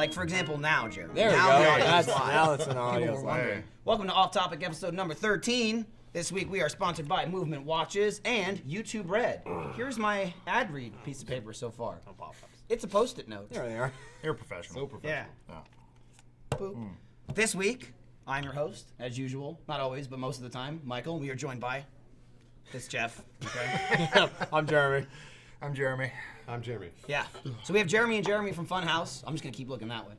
Like, for example, now, Jeremy. There we now go. the audio is Now live. it's an People audio. were wondering. Welcome to Off Topic episode number 13. This week we are sponsored by Movement Watches and YouTube Red. Here's my ad read piece of paper so far. It's a Post-it note. There they are. You're professional. So professional. Yeah. Boop. This week, I'm your host, as usual. Not always, but most of the time. Michael, we are joined by this Jeff. Okay. I'm Jeremy. I'm Jeremy. I'm Jeremy. Yeah. So we have Jeremy and Jeremy from Funhouse. I'm just gonna keep looking that way.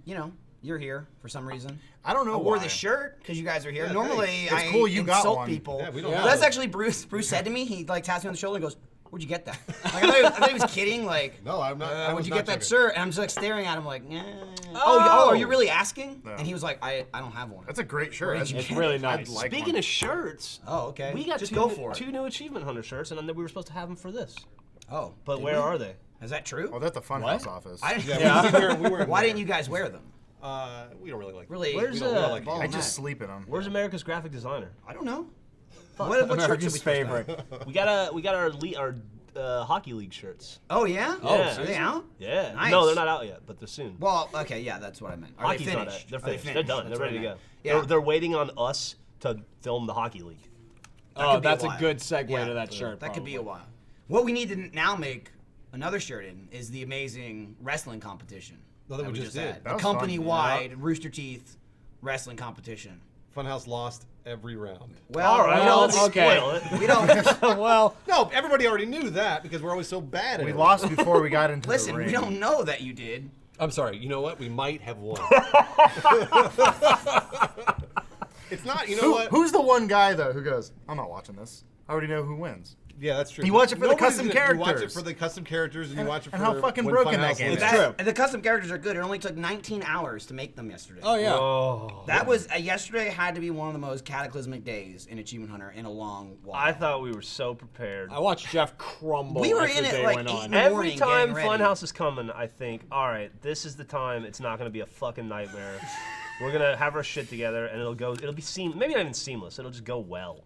You know, you're here for some reason. I don't know I wore why. the shirt because you guys are here. Yeah, Normally, thanks. I It's cool you got insult one. people. Yeah, we don't Well, have that's one. actually Bruce. Bruce said to me, he like taps me on the shoulder and goes, "Where'd you get that?" Like, I thought he was kidding. Like, No, I'm not. I where'd was you not get that joking. shirt? And I'm just like staring at him, like, oh, are you really asking? No. And he was like, I don't have one. That's a great shirt. Where'd you It's get really it? nice. like Speaking one. of shirts, Oh, okay. we got just two, go for it. two new Achievement Hunter shirts, and then we were supposed to have them for this. Oh, But did where we? are they? Is that true? Oh, that's the Funhouse office. I didn't. Yeah. We wear Why didn't you guys wear them? We don't really like. Really? Where's we don't uh, like I just sleep in them. Where's America's graphic designer? I don't know. What shirt should America's we supposed to have? favorite. We got our hockey league shirts. Oh yeah. Yeah. Are they out? Yeah. Nice. No, they're not out yet, but they're soon. Well, okay, yeah, that's what I meant. Are Hockey's they not finished? out. They're Are they finished. They're done. That's They're what ready I to go. meant. Yeah. They're waiting on us to film the hockey league. Oh, could be a that's a while. good segue Yeah. to that shirt. That could be a probably. while. What we need to now make another shirt in is the amazing wrestling competition No, that we just did. had. That The was fun. company-wide Rooster Teeth wrestling competition. Funhouse lost every round. Well, All right, we well, don't, let's okay. spoil it. we don't Well, No, everybody already knew that because we're always so bad at We it. lost before we got into listen. the ring. We don't know that you did. I'm sorry. You know what? We might have won. It's not. You know what? Who's the one guy though who goes, "I'm not watching this. I already know who wins." Yeah, that's true. You watch it for the Nobody's custom gonna- You watch it characters. for the custom characters, and you watch it for and how fucking when broken Funhouse that game wins. is. true. The custom characters are good. It only took 19 hours to make them yesterday. oh yeah. Oh. That was yesterday. Had to be one of the most cataclysmic days in Achievement Hunter in a long while. I thought we were so prepared. I watched Jeff crumble We were as in the it day like went 8 on. in the Every morning time getting ready. Funhouse is coming, I think, all right, this is the time. It's not going to be a fucking nightmare. We're going to have our shit together, and it'll be maybe not even seamless. It'll just go well.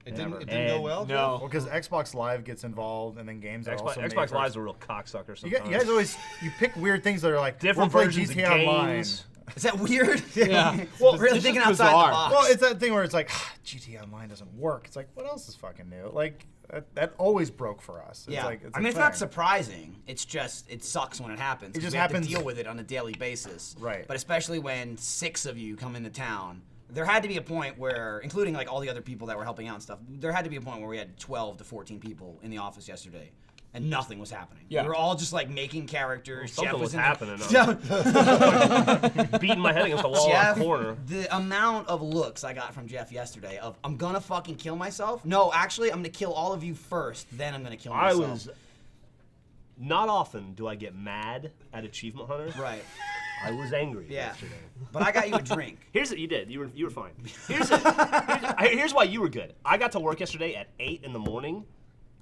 It didn't go And well. no. Well, because Xbox Live gets involved, and then games are also made Xbox for- Live's a real cocksucker You sometimes. guys always pick weird things that are like Different we'll play versions of GTA Online. games. Is that weird? Yeah. Well, really It's thinking just outside bizarre. the box. Well, it's that thing where it's like GTA Online doesn't work. It's like what else is fucking new? Like that always broke for us. It's yeah. like, I mean, it's not surprising. It's just it sucks when it happens. It 'cause just we have happens- to deal with it on a daily basis. Right. But especially when 6 of you come into town, there had to be a point where, including like all the other people that were helping out and stuff, there had to be a point where we had 12 to 14 people in the office yesterday. And nothing was happening. Yeah. We were all just like making characters. Something Jeff was in happening. The, Beating my head against the wall in Jeff, the corner. the amount of looks I got from Jeff yesterday of I'm gonna fucking kill myself. No, actually, I'm gonna kill all of you first. Then I'm gonna kill I myself. was. Not often do I get mad at Achievement Hunter. Right. I was angry Yeah. yesterday. But I got you a drink. Here's what you did. You were fine. Here's why you were good. I got to work yesterday at 8 in the morning.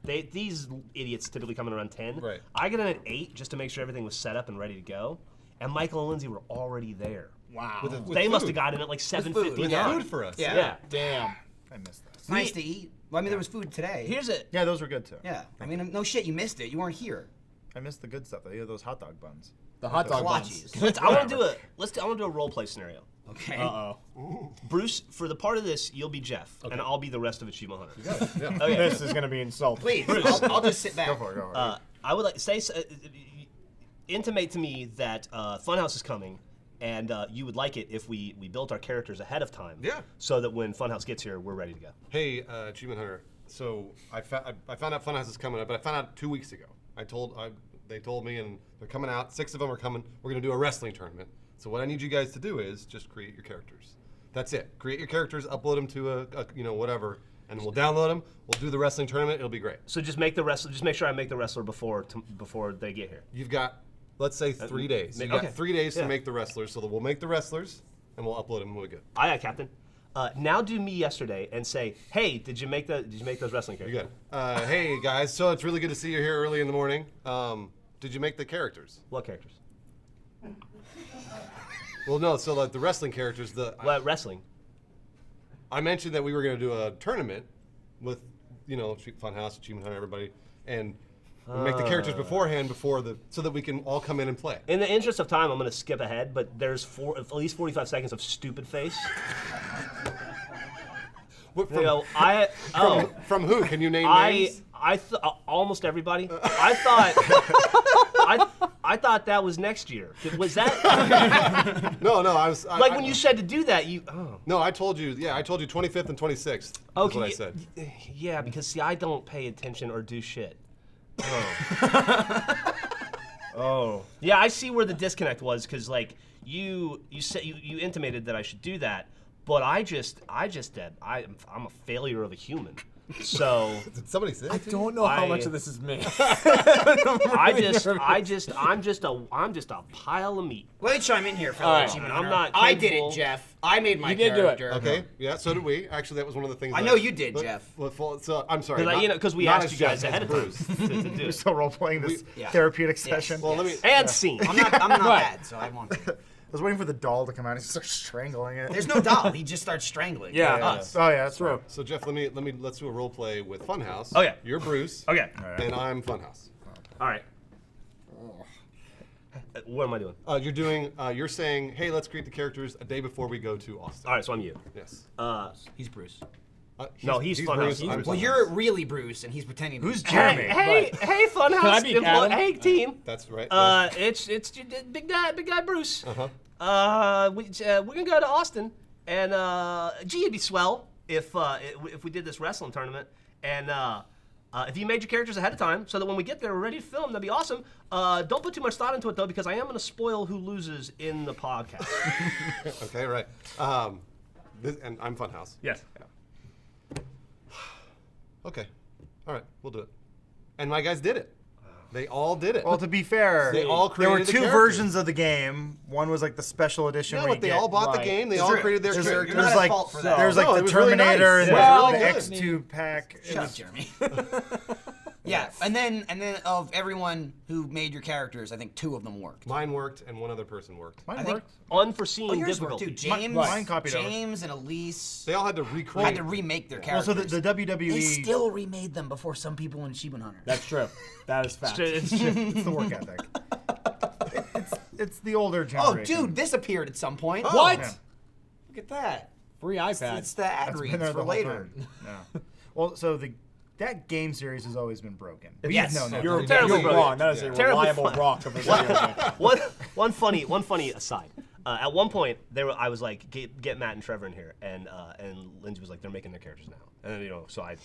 These idiots typically come in around 10. Right. I got in at 8 just to make sure everything was set up and ready to go. And Michael and Lindsay were already there. Wow. With They must have food. gotten at like food. 7:59. With Yeah. food for us. Yeah. Yeah. Damn. I missed this. It's nice to eat. Well, I mean, there was food today. Here's it. Yeah, those were good too. Yeah. I mean, no shit, you missed it. You weren't here. I missed the good stuff. They had those hot dog buns. The hot dog buns. Kolaches. I want to do a role play scenario. Okay. Uh-oh. Bruce, for the part of this, you'll be Jeff, and I'll be the rest of Achievement Hunter. Yeah. Okay. This is going to be insulting. Please, I'll just sit back. Go for it. Go for it. I would like intimate to me that Funhouse is coming, and you would like it if we built our characters ahead of time. Yeah. So that when Funhouse gets here, we're ready to go. Hey, Achievement Hunter. So I found out Funhouse is coming up, but I found out 2 weeks ago. They told me, and they're coming out. 6 of them are coming. We're gonna do a wrestling tournament. So what I need you guys to do is just create your characters. That's it. Create your characters, upload them to a whatever, and we'll download them. We'll do the wrestling tournament. It'll be great. So just make the wrestler. Just make sure I make the wrestler before they get here. You've got, let's say, 3 days. You've got okay. 3 days Yeah. to make the wrestlers. So that we'll make the wrestlers, and we'll upload them. We'll be good. Aye, aye, Captain. Now do me yesterday and say, hey, did you make those wrestling You characters? good. Hey guys, so it's really good to see you here early in the morning. Did you make the characters? What characters? Well, no. So like the wrestling characters, What wrestling? I mentioned that we were going to do a tournament with, Funhouse, Achievement Hunter, everybody, and We make the characters beforehand so that we can all come in and play. In the interest of time, I'm going to skip ahead, but there's at least 45 seconds of stupid face. From who? Can you name names? Almost everybody. I thought that was next year. Was that? No, I was when you said to do that, you. Oh. No, I told you. Yeah, I told you 25th and 26th. Oh, That's what I said. Yeah, because see, I don't pay attention or do shit. Oh. Oh. Yeah, I see where the disconnect was, because like you said you intimated that I should do that, but I'm a failure of a human. So Did somebody say? I don't know how much of this is me. I'm just a pile of meat. Let me chime in here, fellow All right. achievement I'm hunter. not I did capable. it, Jeff. I made my You did do it. character. Okay, yeah, so did we. Actually, that was one of the things. I know you did, Jeff. So I'm sorry. Because we not asked as you guys Jeff, ahead as of time Bruce. to do We're it. still role-playing this Yeah. therapeutic Yes. session. Well, let me. And scene. I'm not Right. bad, so I won't. I was waiting for the doll to come out and start strangling it. There's no doll. He just starts strangling. Yeah. us. Oh yeah, that's True. true. So Jeff, let's do a role play with Funhouse. Okay. You're Bruce. Okay. And I'm Funhouse. All right. What am I doing? You're saying, hey, let's create the characters a day before we go to Austin. All right, so I'm you. Yes. He's Bruce. No, he's Funhouse. Bruce. He's I'm Bruce. Well, Funhouse. you're really Bruce, and he's pretending. to be- Who's Jeremy? Hey, Funhouse. Can I be Adam? Hey, team. That's right. It's big guy Bruce. We're gonna go to Austin, and it'd be swell if we did this wrestling tournament, and if you made your characters ahead of time, so that when we get there we're ready to film, that'd be awesome. Don't put too much thought into it though, because I am gonna spoil who loses in the podcast. Okay, right. And I'm Funhouse. Yes. Okay. All right, we'll do it. And my guys did it. They all did it. Well, to be fair, They all there were created the two characters. versions of the game. One was like the special edition. Yeah, where but they you all get, bought the right. game. They It's all true. created their It's true. characters. You're not There's at like fault for that. there's like No, it the was really Terminator nice. and Well, the good. X2 pack. It Shut up, was- Jeremy. Yeah, and then of everyone who made your characters, I think 2 of them worked. Mine worked, and one other person worked. Mine I think- worked. Unforeseen Oh, yours worked difficulty. too. James, Mine copied over. James, and Elise They all had to recreate. had to remake their Well, characters. so the WWE. They still remade them before some people in Achievement Hunter. That's true. That is fact. It's It's the work ethic. It's the older Oh, generation. dude, this appeared at some point. What? Yeah. Look at that. Free iPad. It's the ad That's been reads there for the whole later. time. Yeah. Well, so that game series has always been broken. We've Yes. known that. You're, Terribly you're broken. wrong. That is a Terribly reliable fun. rock of a video game. one funny aside. At one point, I was like, get Matt and Trevor in here, and Lindsay was like, they're making their characters now, and so I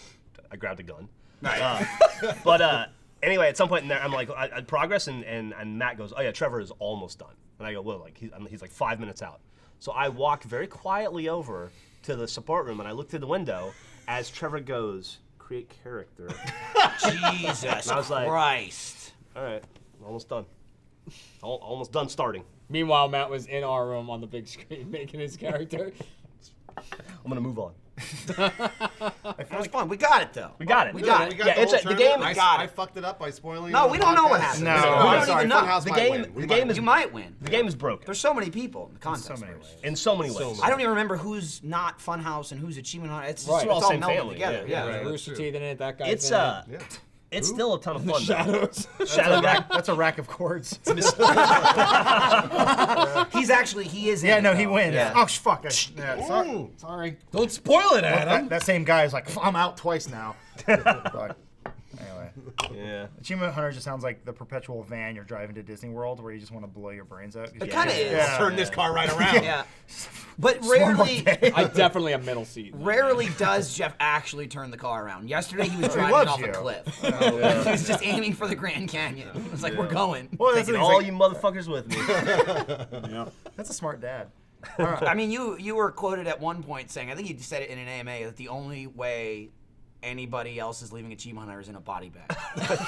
grabbed a gun. Right. But anyway, at some point in there, I'm like, I progress, and Matt goes, oh yeah, Trevor is almost done, and I go, well, like he's like 5 minutes out. So I walk very quietly over to the support room, and I look through the window as Trevor goes, create character. Jesus And I was like- Christ. All right, almost done. Almost done starting. Meanwhile, Matt was in our room on the big screen making his character. I'm gonna move on. It was fun. We got it though. We got it. We got it. We got Yeah, the it's whole the tournament. game- I, got I it. fucked it up by spoiling. No, it on we the don't know what podcast. happened. No. We I'm don't sorry, even know. Funhouse The might game- win. the We game might is- You might win. The game is broken There's so many people in the contest. so many Bruce. ways. in so many ways. I don't even remember who's not Funhouse and who's Achievement Hunter. It's Right. just We're all all same melded family, together. yeah, Yeah. right. Rooster Teeth in it. That guy's It's in it. Yeah. it's still a ton of fun. though. Shadows. Shadow guy. That's a rack of chords. He is. in Yeah, it, no, though. he wins. Yeah. Oh, fuck. Yeah, sorry. Sorry. Don't spoil it, Adam. That same guy is like, I'm out twice now. But, anyway. Yeah. Achievement Hunter just sounds like the perpetual van you're driving to Disney World where you just want to blow your brains out. It kind of is. Yeah. Turn this car right around. Yeah. But rarely, I definitely have middle seat. rarely does Jeff actually turn the car around. Yesterday he was driving loves off you. a cliff. He was just aiming for the Grand Canyon. It was like, we're going. Well, that's Taking the thing, all it's you motherfuckers with me. like, that's a smart dad. I mean, you were quoted at one point saying, I think you said it in an AMA, that the only way anybody else is leaving Achievement Hunter is in a body bag.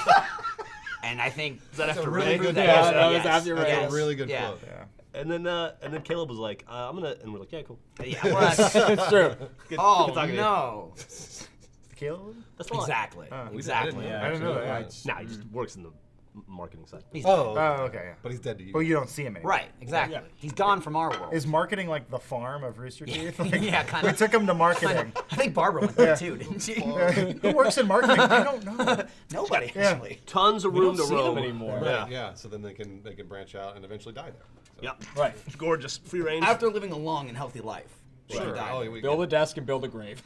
And I think Is that after really Ray? good Yeah, quote. that was after Ray. That's a really good Yeah. quote. Yeah. And then Caleb was like, I'm gonna, and we're like, yeah, cool. Yeah, well, that's- It's true. Good, oh good talking to you. Caleb? That's the line. exactly. Exactly. Yeah, I didn't know actually, that. yeah. Nah, he just works in the marketing side. Oh, okay, yeah. But he's dead to you. But you don't see him anymore. Right, exactly. He's gone from our world. Is marketing like the farm of Rooster Teeth? Like, Yeah, kind of. We took him to marketing. I think Barbara went there too, didn't she? Who works in marketing? I don't know. Nobody, Yeah. actually. Tons of We room don't to see them roam anymore. Yeah. Yeah, so then they can branch out and eventually die there. So. Yep. Right. It's gorgeous. Free range. After living a long and healthy life. they Sure. died. Oh, we Build a desk and build a grave.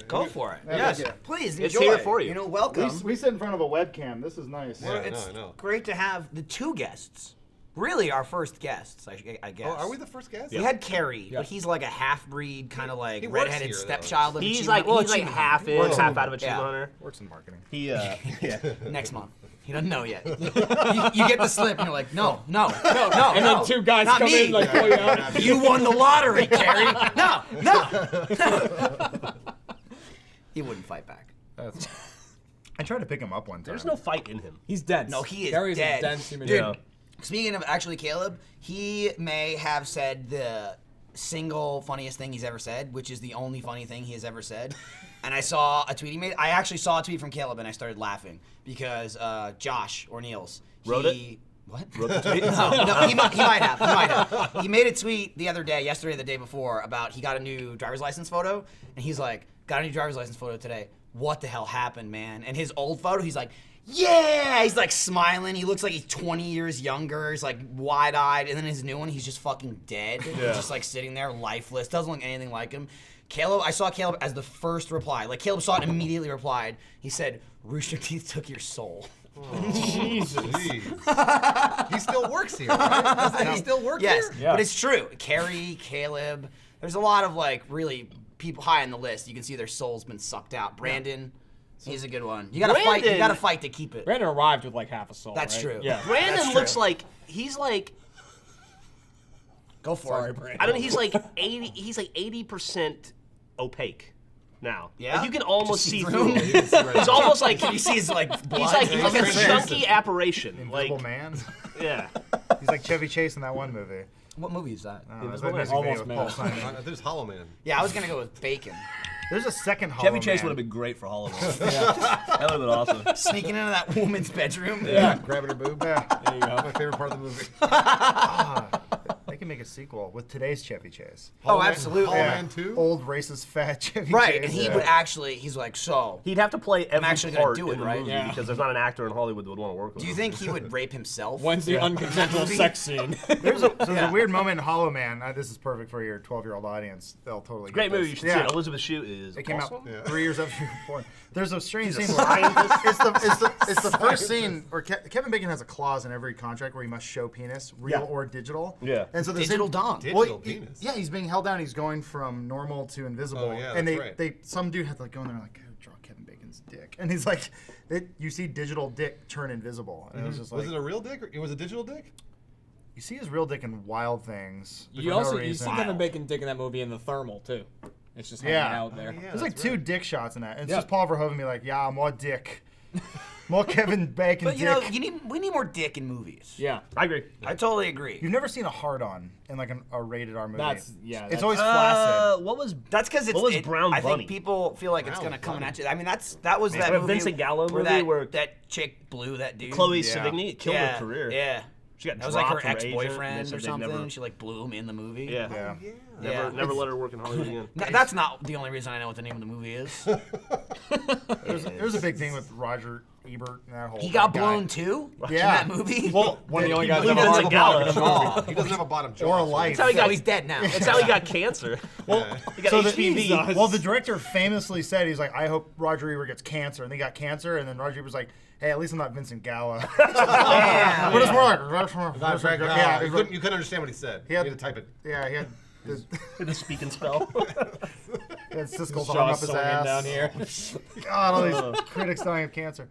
Go for it. Yeah, Yes, yeah. please It's enjoy. here for you. You know, welcome. We sit in front of a webcam. This is nice. Well, Yeah, I it's know, I know. great to have the two guests. Really, our first guests, I guess. Oh, are we the first guest? We had Carrie, Yeah. but he's like a half-breed, kind of like He works redheaded here, though. stepchild of He's Achievement- like, well, he's like Achievement half Hunter. in, half out of Yeah. Achievement Hunter. Works in marketing. He, yeah. Next month. He doesn't know yet. you get the slip, and you're like, no, and then two guys not come me. in like, pull you out. You won the lottery, Carrie. No. He wouldn't fight back. I tried to pick him up one time. There's no fight in him. He's dense. No, he is Gary's dead. a dense human Dude, being. speaking of actually Caleb, he may have said the single funniest thing he's ever said, which is the only funny thing he has ever said. And I saw a tweet he made. I actually saw a tweet from Caleb and I started laughing because Josh O'Neill's Wrote it? What? Wrote the tweet? No, he might have. He made a tweet the other day, yesterday, the day before, about he got a new driver's license photo, and he's like, got a new driver's license photo today. What the hell happened, man? And his old photo, he's like, yeah! He's like smiling. He looks like he's 20 years younger. He's like wide-eyed. And then his new one, he's just fucking dead. He's just like sitting there, lifeless. Doesn't look anything like him. Caleb, I saw Caleb as the first reply. Like, Caleb saw it and immediately replied. He said, Rooster Teeth took your soul. Jesus. Jeez. He still works here, right? Doesn't he still work Yes, here? Yeah. but it's true. Carrie, Caleb, there's a lot of like really people high on the list. You can see their soul's been sucked out. Brandon, he's a good one. You gotta fight. You Brandon- gotta fight to keep it. Brandon arrived with like half a soul. That's right? true. Yeah. Brandon That's looks true. like he's like Go for Sorry, it. Brandon. I don't know. He's like 80. He's like 80% opaque now. Yeah? Like you can almost Just see see through. through him. He's almost like You see his like blood. he's like a He's chunky apparition. Invisible Like Man. yeah. He's like Chevy Chase in that one movie. What movie is that? That music Almost video with Paul Man. Simon. There's Hollow Man. Yeah, I was gonna go with Bacon. There's a second Hollow Chevy Chase Man. would have been great for Hollywood. That would have been awesome. Sneaking into that woman's bedroom. Yeah. Grabbing her boob. Yeah. There you My go. favorite part of the movie. They can make a sequel with today's Chevy Chase. Oh, absolutely. Hollow Yeah. Man 2? Old racist fat Chevy Right, Chase. and he Yeah. would actually. He's like, so. He'd have to play every actually gonna part do it, in the right? movie Yeah. because there's not an actor in Hollywood that would want to work with Do you him. think he would rape himself? When's the unconsensual sex scene? There's a weird moment in Hollow Man. This is perfect for your 12-year-old audience. They'll totally Great get movie. this. You should Yeah. see it. Elizabeth Shue is It came awesome. out 3 years after you were born. There's a strange He's a scene where scientist. it's the first scene where Kevin Bacon has a clause in every contract where he must show penis, real Yeah. or digital. Yeah. And so the Digital scene, dong. Digital penis. Yeah, he's being held down. He's going from normal to invisible. Oh, yeah, and that's they right. some dude had to like go in there and like draw Kevin Bacon's dick, and he's like, you see digital dick turn invisible, and it was just like Was it a real dick or it was a digital dick? you see his real dick in Wild Things. You for also no you see reason. Kevin Bacon dick in that movie in the thermal too. It's just hanging Yeah. out there. Oh, yeah. There's like that's two right. dick shots in that. And it's Yeah. just Paul Verhoeven be like, yeah, more dick. More Kevin Bacon But you dick. know, we need more dick in movies. Yeah. I agree. I totally agree. You've never seen a hard-on in like a rated R movie. That's It's always flaccid. What was That's because it's. What was Brown I Bunny? think people feel like it's Brown gonna come Bunny. at you. I mean, that was that That movie. Vincent Gallo where movie that, where that chick blew that dude. Chloe Yeah. Sevigny? It killed yeah, her career. Yeah. She got That was like her dropped from Agent, and ex-boyfriend they or said they'd something. never- She like blew him in the movie. Yeah. Yeah. Yeah. Never let her work in Hollywood again. That's not the only reason I know what the name of the movie is. There's a big thing with Roger Ebert and that whole. He got guy. blown too. Yeah. In that movie. Well, one of the only guys He ever doesn't hard Gallo. in a movie. He doesn't have a bottom jaw. Or a so- life. That's how he got. He's dead now. That's how he got cancer. Yeah. He got So the- HPV. Jesus. Well, the director famously said, he's like, I hope Roger Ebert gets cancer. And they got cancer. And then Roger Ebert's like, hey, at least I'm not Vincent Gallo. Damn. But it's more like, Not Frank Gallo. yeah, you couldn't understand what he said. He had- you had to type it. yeah, he had The speak and spell. he had Siskel's Jaw arm up his swinging ass. down here. God, all these critics dying of cancer.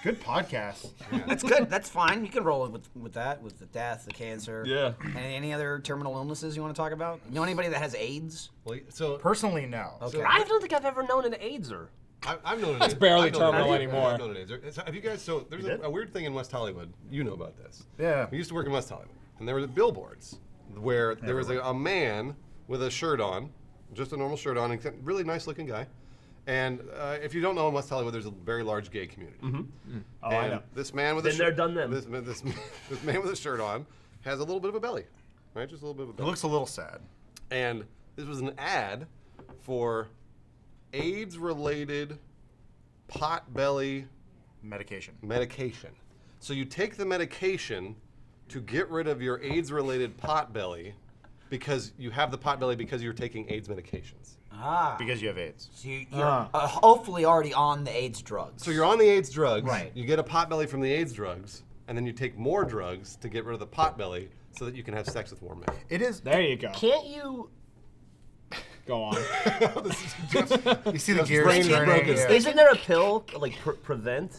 Good podcast. That's good. That's fine. You can roll with that, with the death, the cancer. Yeah. Any other terminal illnesses you want to talk about? You know anybody that has AIDS? Well, so Personally, no. Okay. I don't think I've ever known an AIDSer. I've known That's it. barely I've known terminal it. anymore. I've known it. So have you guys? So there's a weird thing in West Hollywood. You know about this. Yeah. We used to work in West Hollywood, and there were the billboards where there was a man with a shirt on, just a normal shirt on, really nice looking guy, And if you don't know in West Hollywood, there's a very large gay community. Oh, I And know. this man with a Been there, shirt, done them. This man with a shirt on has a little bit of a belly, right? Just a little bit of a It belly. looks a little sad. And this was an ad for AIDS-related potbelly Medication. So you take the medication to get rid of your AIDS-related potbelly because you have the potbelly because you're taking AIDS medications. Ah. Because you have AIDS. So you're hopefully already on the AIDS drugs. So you're on the AIDS drugs. Right. You get a potbelly from the AIDS drugs, and then you take more drugs to get rid of the potbelly so that you can have sex with more men. It is. There you go. Can't you? Go on. You see the gears brain is turning. broken. Yeah. Isn't there a pill like prevent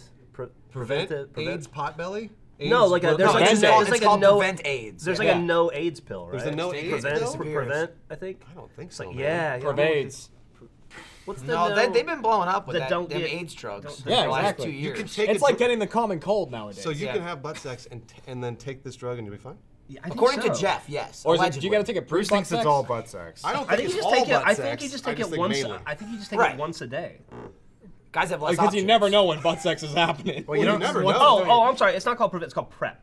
AIDS potbelly? No, like a, there's No, like a, it's no, called- it's like it's a called no prevent AIDS. There's Yeah. like a no AIDS pill, right? There's a no AIDS prevent, pill? prevent, I think. I don't think so. Like, man. yeah, yeah. Pervades. What's the No, no? they've been blowing up with that that don't them get- AIDS drugs don't- Yeah, the last exactly. 2 You years. can take It's a like dr- getting the common cold nowadays. So you Yeah. can have butt sex and then take this drug and you'll be fine? Yeah, I think According so. to Jeff, yes. or is it, allegedly. do you got to take a Bruce pre-butt thinks it's sex? all butt sex. I don't I think think it's you just all take it. butt I sex. think you just I take it think once. mainly. I think you just take Right. it once a day. Guys have less Because options. you never know when butt sex is happening. Well, you don't never what- know. Oh, I'm sorry. It's not called prevent. It's called PrEP.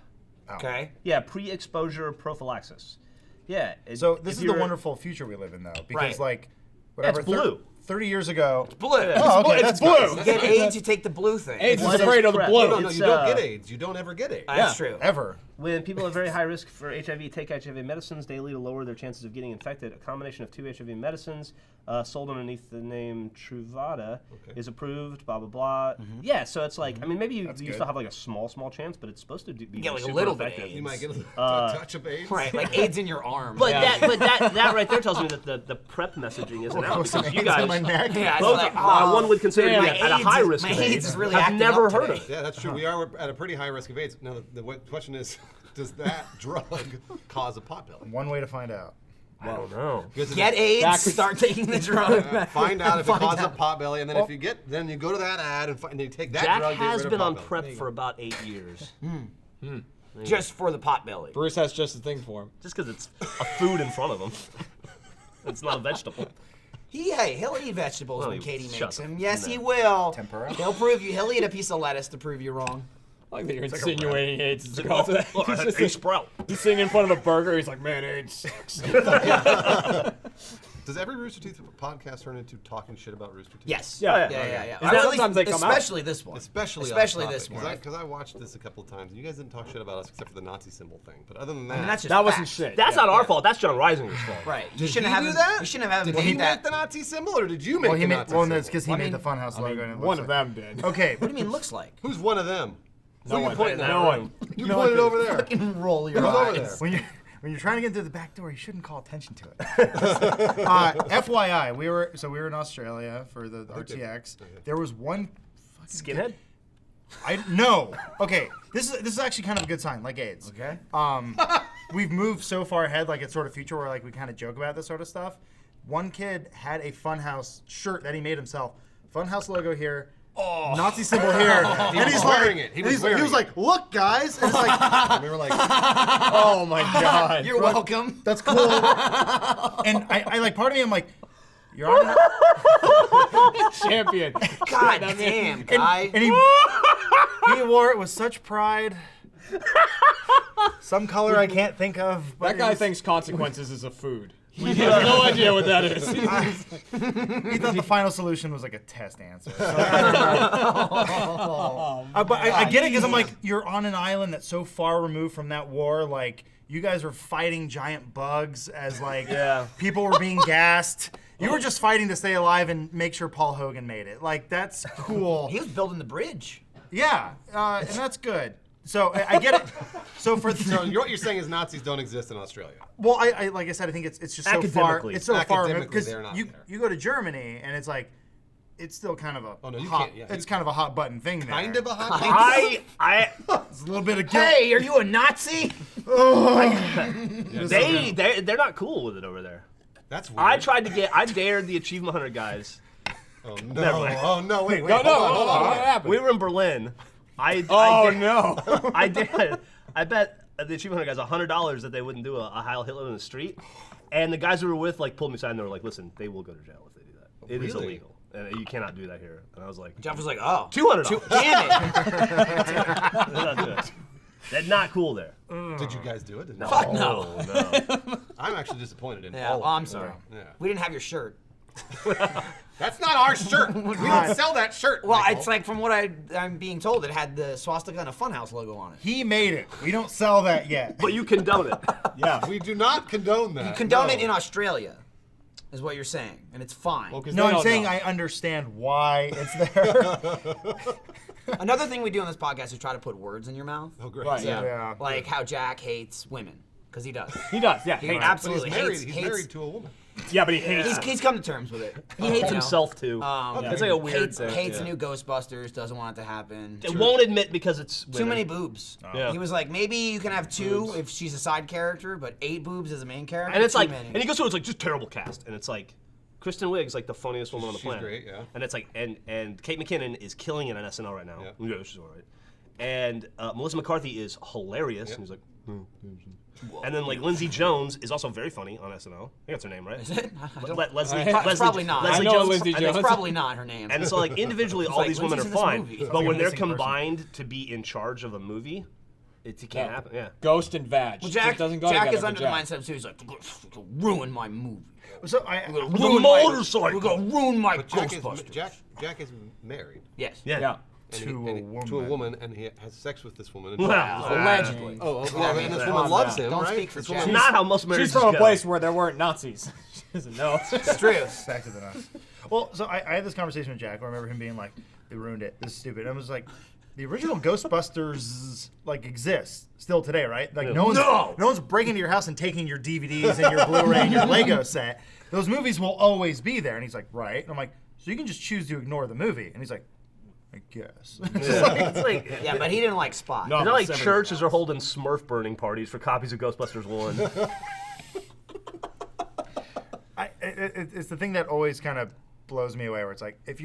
Okay. Yeah, pre-exposure prophylaxis. Yeah. So if this is the you're- wonderful future we live in, though, because Right. like, whatever. It's blue. 30 years ago. Blue. Oh, okay, It's that's blue. You get AIDS, you take the blue thing. AIDS What is is afraid of the PrEP? blue. No, It's, you don't uh, get AIDS. You don't ever get AIDS. That's Yeah. true. Ever. When people have very high risk for HIV take HIV medicines daily to lower their chances of getting infected, a combination of 2 HIV medicines sold underneath the name Truvada is approved, blah, blah, blah. Yeah, so it's like, I mean, maybe you good. still have like a small chance, but it's supposed to be get, like, a super little bit effective. AIDS. You might get a touch of AIDS. Right, like AIDS in your arm. But that right there tells me that the PrEP messaging isn't out. Some Because you AIDS guys, in my neck. yeah, it's both, like, one would consider damn, you my at a AIDS high is- risk my of AIDS AIDS. is really I've acting never up heard today. of it. Yeah, that's true. We are at a pretty high risk of AIDS. Now, the question is, does that drug cause a potbelly? One way to find out. I don't know. Because Get AIDS, Backwards. start taking the drug. find out if it Find causes a out. potbelly, and then if you get, then you go to that ad and you take that Jack drug. get has rid of been on potbelly. PrEP for about 8 years. Just for the pot belly. Bruce has just a thing for him. Just because it's a food in front of him. It's not a vegetable. He'll eat vegetables Well, when Katie shut makes up. him. Yes, No. he will. Tempura? He'll eat a piece of lettuce to prove you wrong. I like that you're insinuating AIDS is the Oh, cause of that. look, He's a just sprout. he's sitting in front of a burger. He's like, man, AIDS sucks. Does every Rooster Teeth podcast turn into talking shit about Rooster Teeth? Yes. Yeah. Yeah. Is that sometimes they come out? Especially this one. Especially this one. Because I watched this a couple of times, and you guys didn't talk shit about us except for the Nazi symbol thing. But other than that, I mean, that's just That wasn't facts. shit. That's Yeah. not our fault. That's John Reisinger's fault. Right. You Did shouldn't he have do him. that? You shouldn't have him Did he made that. make the Nazi symbol, or did you make Well, the he made. Nazi Well, symbol? that's because he I made mean- the Funhouse logo. And it One looks of like- them did. Okay. What do you mean looks like? Who's one of them? No Who you one. pointing at? No one. You pointed over there. Fucking roll your Who's over eyes. there? When you're trying to get through the back door, you shouldn't call attention to it. FYI, we were in Australia for the RTX. There was one Skinhead? no. Okay, this is actually kind of a good sign, like AIDS. Okay. We've moved so far ahead, like it's sort of future where like we kind of joke about this sort of stuff. One kid had a Funhouse shirt that he made himself. Funhouse logo here. Nazi symbol here. He and was he's wearing like, it. He and was he's, wearing he was it. like, look, guys. And it's like, And we were like, Oh my god. You're welcome. that's cool. And I like, part of me, I'm like, you're on. Champion. God I mean- damn, guy. And he wore it with such pride. Some color I can't think of. But That it guy was- thinks consequences is a food. He has no idea what that is. He thought the final solution was like a test answer. So but I get it because I'm like, you're on an island that's so far removed from that war. Like, you guys were fighting giant bugs as like people were being gassed. You were just fighting to stay alive and make sure Paul Hogan made it. Like, that's cool. He was building the bridge. Yeah, and that's good. So I get it. So for so what you're saying is Nazis don't exist in Australia. well, I like I said, I think it's just so far. Academically. It's so far Academically, because they're not you there. you go to Germany and it's like. It's still kind of a Oh, no, you hot, can't, yeah. it's kind of a hot button thing there. Kind of a hot. It's a little bit of guilt. Hey, are you a Nazi? They're not cool with it over there. That's weird. I dared the Achievement Hunter guys. Oh Never no! mind. Oh no! Wait! No, Hold no, on! Hold on! what happened? We were in Berlin. Oh no. I did. I bet the Achievement Hunter guys $100 that they wouldn't do a Heil Hitler in the street. And the guys we were with like pulled me aside and they were like, "Listen, they will go to jail if they do that. It is Really? illegal." and you cannot do that here. And I was like, Jeff was like, oh. $200. Damn it. That's not cool there. Did you guys do it? No. Fuck no. No. I'm actually disappointed in Yeah, all well, of I'm you. sorry. Yeah. We didn't have your shirt. That's not our shirt. We don't sell that shirt. Well, Michael. it's like from what I'm being told, it had the swastika and a Funhouse logo on it. He made it. We don't sell that yet. But you condone it. Yeah. We do not condone that. You condone no. it in Australia, is what you're saying, and it's fine. Well, 'cause No, they I'm don't saying know. I understand why it's there. Another thing we do on this podcast is try to put words in your mouth. Oh, great. Right, yeah. Yeah. Like how Jack hates women, because he does. He does, yeah. He Hates it. But absolutely he's married. hates. He's married to a woman. Yeah, but he hates it. He's come to terms with it. He hates You know? himself too. Yeah. It's like a weird hates, thing. hates yeah. new Ghostbusters. Doesn't want it to happen. It won't admit because it's Too women. many boobs. Yeah. He was like, maybe you can have 2 if she's a side character, but 8 boobs as a main character. And it's too like, many. and he goes through it's like just terrible cast, and it's like, Kristen Wiig's like the funniest woman on the She's planet. great, yeah. And it's like, and Kate McKinnon is killing it on SNL right now. Yeah. Yeah, she's all right. And Melissa McCarthy is hilarious, Yep. and he's like, and then like Lindsay Jones is also very funny on SNL. I think that's her name, right? Is it? I don't- Leslie. It's Leslie probably not. Leslie I know Jones. Leslie It's Jones. probably not her name. And so like individually, all like, these women are Lindsay's in this fine, movie. but Like a when they're missing person. combined to be in charge of a movie, it can't happen. Yeah. Ghost and Vag. Well, Jack, It doesn't go Jack together is for under the Jack. mindset too. He's like, "You're gonna ruin my movie. So You're gonna The ruin my- motorcycle. You're gonna ruin my But Ghostbusters." Jack is married. Yes. Yeah. And To he- a and he- To a woman. woman, and he has sex with this woman. And Wow. Allegedly. Oh, yeah, and this Calm woman loves down. him, Don't right? speak for This Jack. woman- Not how most marriages She's from a go. place where there weren't Nazis. She doesn't know. It's true. Back to the nuts. Well, so I had this conversation with Jack. I remember him being like, "They ruined it. This is stupid." And I was like, "The original Ghostbusters like exists still today, right? Like no one's breaking into your house and taking your DVDs and your Blu-ray and your Lego set. Those movies will always be there." And he's like, "Right." And I'm like, "So you can just choose to ignore the movie?" And he's like, "I guess." It's like, Yeah, but he didn't like Spot. No. It's not like Seven churches are holding Smurf burning parties for copies of Ghostbusters 1. It's the thing that always kind of blows me away. Where it's like, if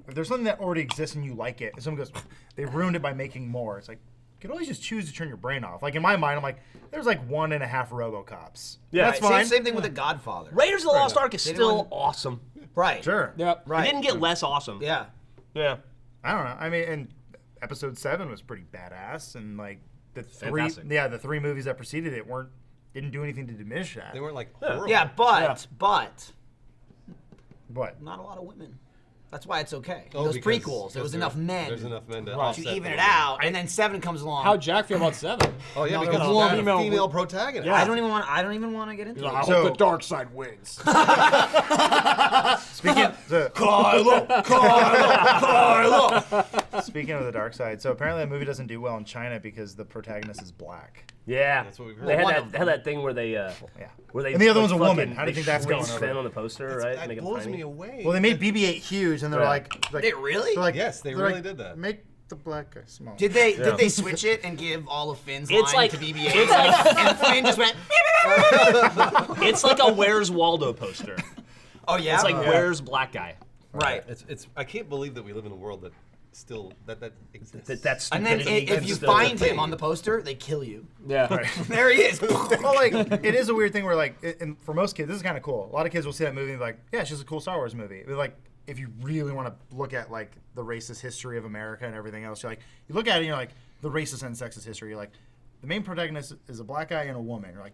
there's something that already exists and you like it, and someone goes, "They ruined it by making more." It's like, you can always just choose to turn your brain off. Like in my mind, I'm like, there's like 1.5 RoboCops. Yeah. That's Same- fine. Same thing with The Godfather. Raiders of the Lost Ark is They didn't still want- awesome. Right. Sure. Yep. Right. It didn't get less awesome. Yeah. Yeah. I don't know. I mean, and episode 7 was pretty badass, and like the Fantastic. the 3 movies that preceded it didn't do anything to diminish that. They weren't like horrible. Yeah, but What? not a lot of women. That's why it's okay. Oh, Those because- prequels, there because was enough men There's enough men to to offset even the it women. out, and then 7 comes along. How'd Jack feel about 7? Oh yeah, No, because no, it's no, got female- a female protagonist. Yeah. I don't even want to get into I it. So- hope the dark side wins. Speaking Kylo. speaking of the dark side, so apparently the movie doesn't do well in China because the protagonist is black. Yeah. That's what we've heard. They One had of that, thing where they, Yeah. where they And the other like, one's a woman. fucking- How do you they think that's shrink going Finn over? on the poster, right? That Make him blows tiny. me away. Well, they made BB-8 huge, and they're Yeah. like, They really? they're like, Yes, they they're really like, did that. Make the black guy small. Did they Yeah. did they switch it and give all of Finn's It's line like- to BB-8? it's like- and Finn just went. It's like a Where's Waldo poster. Oh yeah. It's like Where's Black Guy. right. It's. I can't believe that we live in a world that still that exists. That's And then stupidity if you still a find thing. him on the poster, they kill you. Yeah. There he is. Well, like, it is a weird thing where, like, and for most kids, this is kind of cool. A lot of kids will see that movie and be like, yeah, it's just a cool Star Wars movie. But, like, if you really want to look at, like, the racist history of America and everything else, you're like, you look at it and you're like, the racist and sexist history, you're like, the main protagonist is a black guy and a woman. You're like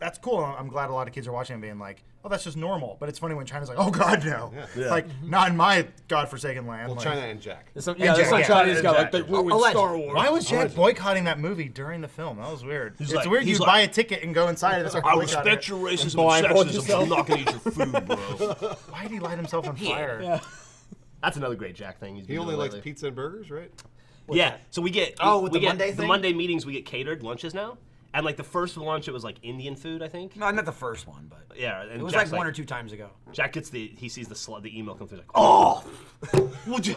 that's cool. I'm glad a lot of kids are watching and being like, oh, that's just normal. But it's funny when China's like, oh, God, no. Yeah. Like, not in my godforsaken land. well, like, China and Jack. There's some, Jack, there's some yeah. Chinese guy like Jack. they ruined Alleged. Star Wars. Why was Jack boycotting that movie during the film? That was weird. It's like- weird he's you like- buy a ticket and go inside and start I boycotting respect it. your racism blindfold and sexism, but yourself. I'm not gonna eat your food, bro. Why did he light himself on fire? Yeah. That's another great Jack thing. He's He been only doing likes lately. pizza and burgers, right? Yeah, so we get with we the get Monday the thing? Monday meetings. We get catered lunches now, and like the first lunch, it was like Indian food, I think. No, not the first one, but Yeah, and it was Jack's like 1 or 2 times ago. Jack gets he sees the email come through, he's like, oh, would you?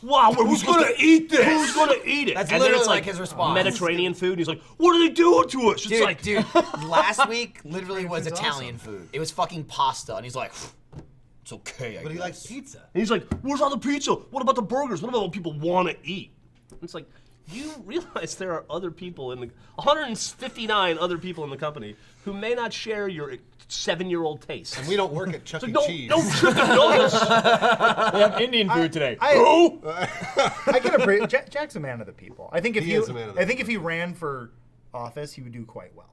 Wow, who's gonna eat this? Who's gonna eat it? That's and then literally it's like his response. Mediterranean food. And he's like, what are they doing to us? It's Dude, like, dude, last week literally was food's Italian food. It was fucking pasta, and he's like, it's okay, I But he guess. likes pizza. And he's like, where's all the pizza? What about the burgers? What about what people want to eat? And it's like, you realize there are other people 159 other people in the company who may not share your 7-year-old tastes. And we don't work at Chuck E. Don't Cheese. chicken nuggets. We have Indian food today. I can appreciate Jack's a man of the people. I think if He is a man of the if he ran for office, he would do quite well.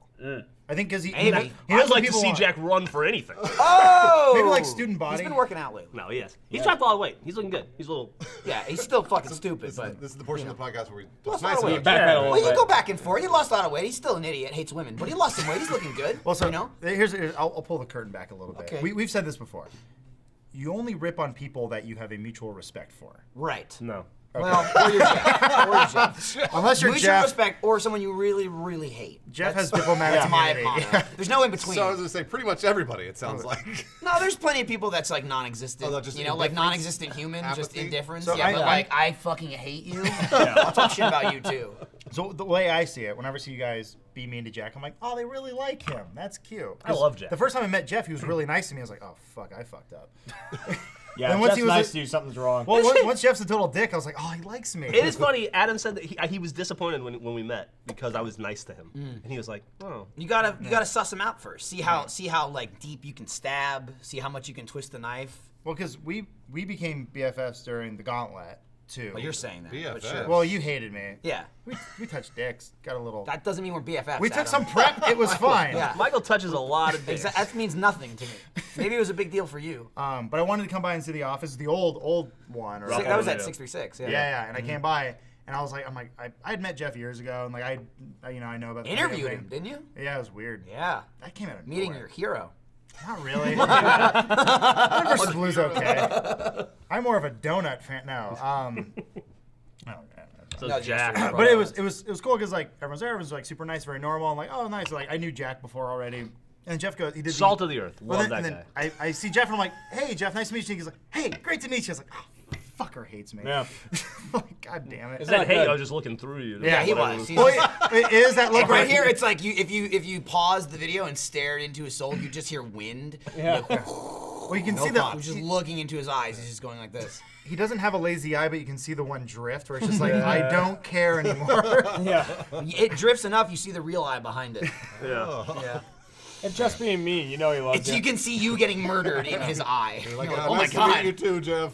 I think because he Maybe. knows I'd what like to people see want. Jack run for anything. Oh! Maybe like student body. He's been working out lately. No, he is. He's dropped a lot of weight. He's looking good. He's a little. Yeah, he's still fucking stupid, but. This is the portion of the podcast where we. Lost It's a lot nice of of weight. you. Backpedal a Well, little you bit. go back and forth. He lost a lot of weight. He's still an idiot. Hates women, but he lost some weight. He's looking good. Well, so you know. I'll pull the curtain back a little bit. Okay. We've said this before. You only rip on people that you have a mutual respect for. Right. No. Well, or you're Jeff. Unless you're Mutual Jeff. respect, or someone you really, really hate. Jeff has That's diplomatic my immunity. motto. There's no in between. So I was gonna say, pretty much everybody. It sounds like. No, there's plenty of people that's like non-existent. Oh, that's just you know, like indifference? non-existent human, just Apathy? indifference. So yeah, but I'm- like I fucking hate you. I'll talk shit about you too. So the way I see it, whenever I see you guys be mean to Jack, I'm like, oh, they really like him. That's cute. I love Jack. The first time I met Jeff, he was really nice to me. I was like, oh fuck, I fucked up. Yeah, And if once Jeff's he was nice a- to you, something's wrong. Well, once Jeff's a total dick, I was like, oh, he likes me. It is funny. Adam said that he was disappointed when we met because I was nice to him, and he was like, "Oh, You gotta suss them out first. See how like deep you can stab. See how much you can twist the knife. Well, because we became BFFs during the Gauntlet too. Well, you're saying that. But BFF. sure. Well, you hated me. Yeah. We touched dicks. Got a little. That doesn't mean we're BFFs. We took Adam. some prep. It was fine. Yeah. Michael touches a lot of dicks." That means nothing to me. Maybe it was a big deal for you. But I wanted to come by and see the office, the old one. Or That was at yeah. 636. Yeah. yeah. And I came by, and I was like, I had met Jeff years ago, and like I know about the video Interviewed thing. him, didn't you? Yeah, it was weird. Yeah. That came out of Meeting nowhere. your hero. Not really. Red versus Blue's okay. I'm more of a donut fan now. So No, Jack, just- But it was cool because like everyone's there, everyone's like super nice, very normal. I'm like, oh nice. Like I knew Jack before already. And Jeff goes, he did salt of the earth. Well, Love then, that and guy. then I see Jeff and I'm like, hey Jeff, nice to meet you. He's like, hey, great to meet you. I was like, oh, fucker hates me. Yeah. Like, God damn it. It's I said, not "Hey, good. I was just looking through you." Yeah, he Whatever. was. He's Well, just- it is that look Like right here, it's like if you pause the video and stare into his soul, you just hear wind. Yeah. Well, you can see You're that just looking into his eyes. He's just going like this. he doesn't have a lazy eye, but you can see the one drift where it's just like, I don't care anymore. Yeah. It drifts enough, you see the real eye behind it. Yeah. Yeah. It's just being mean. You know he loves You you. can see you getting murdered in his eye. You're Like, like, oh oh my nice to meet you god. too, Jeff.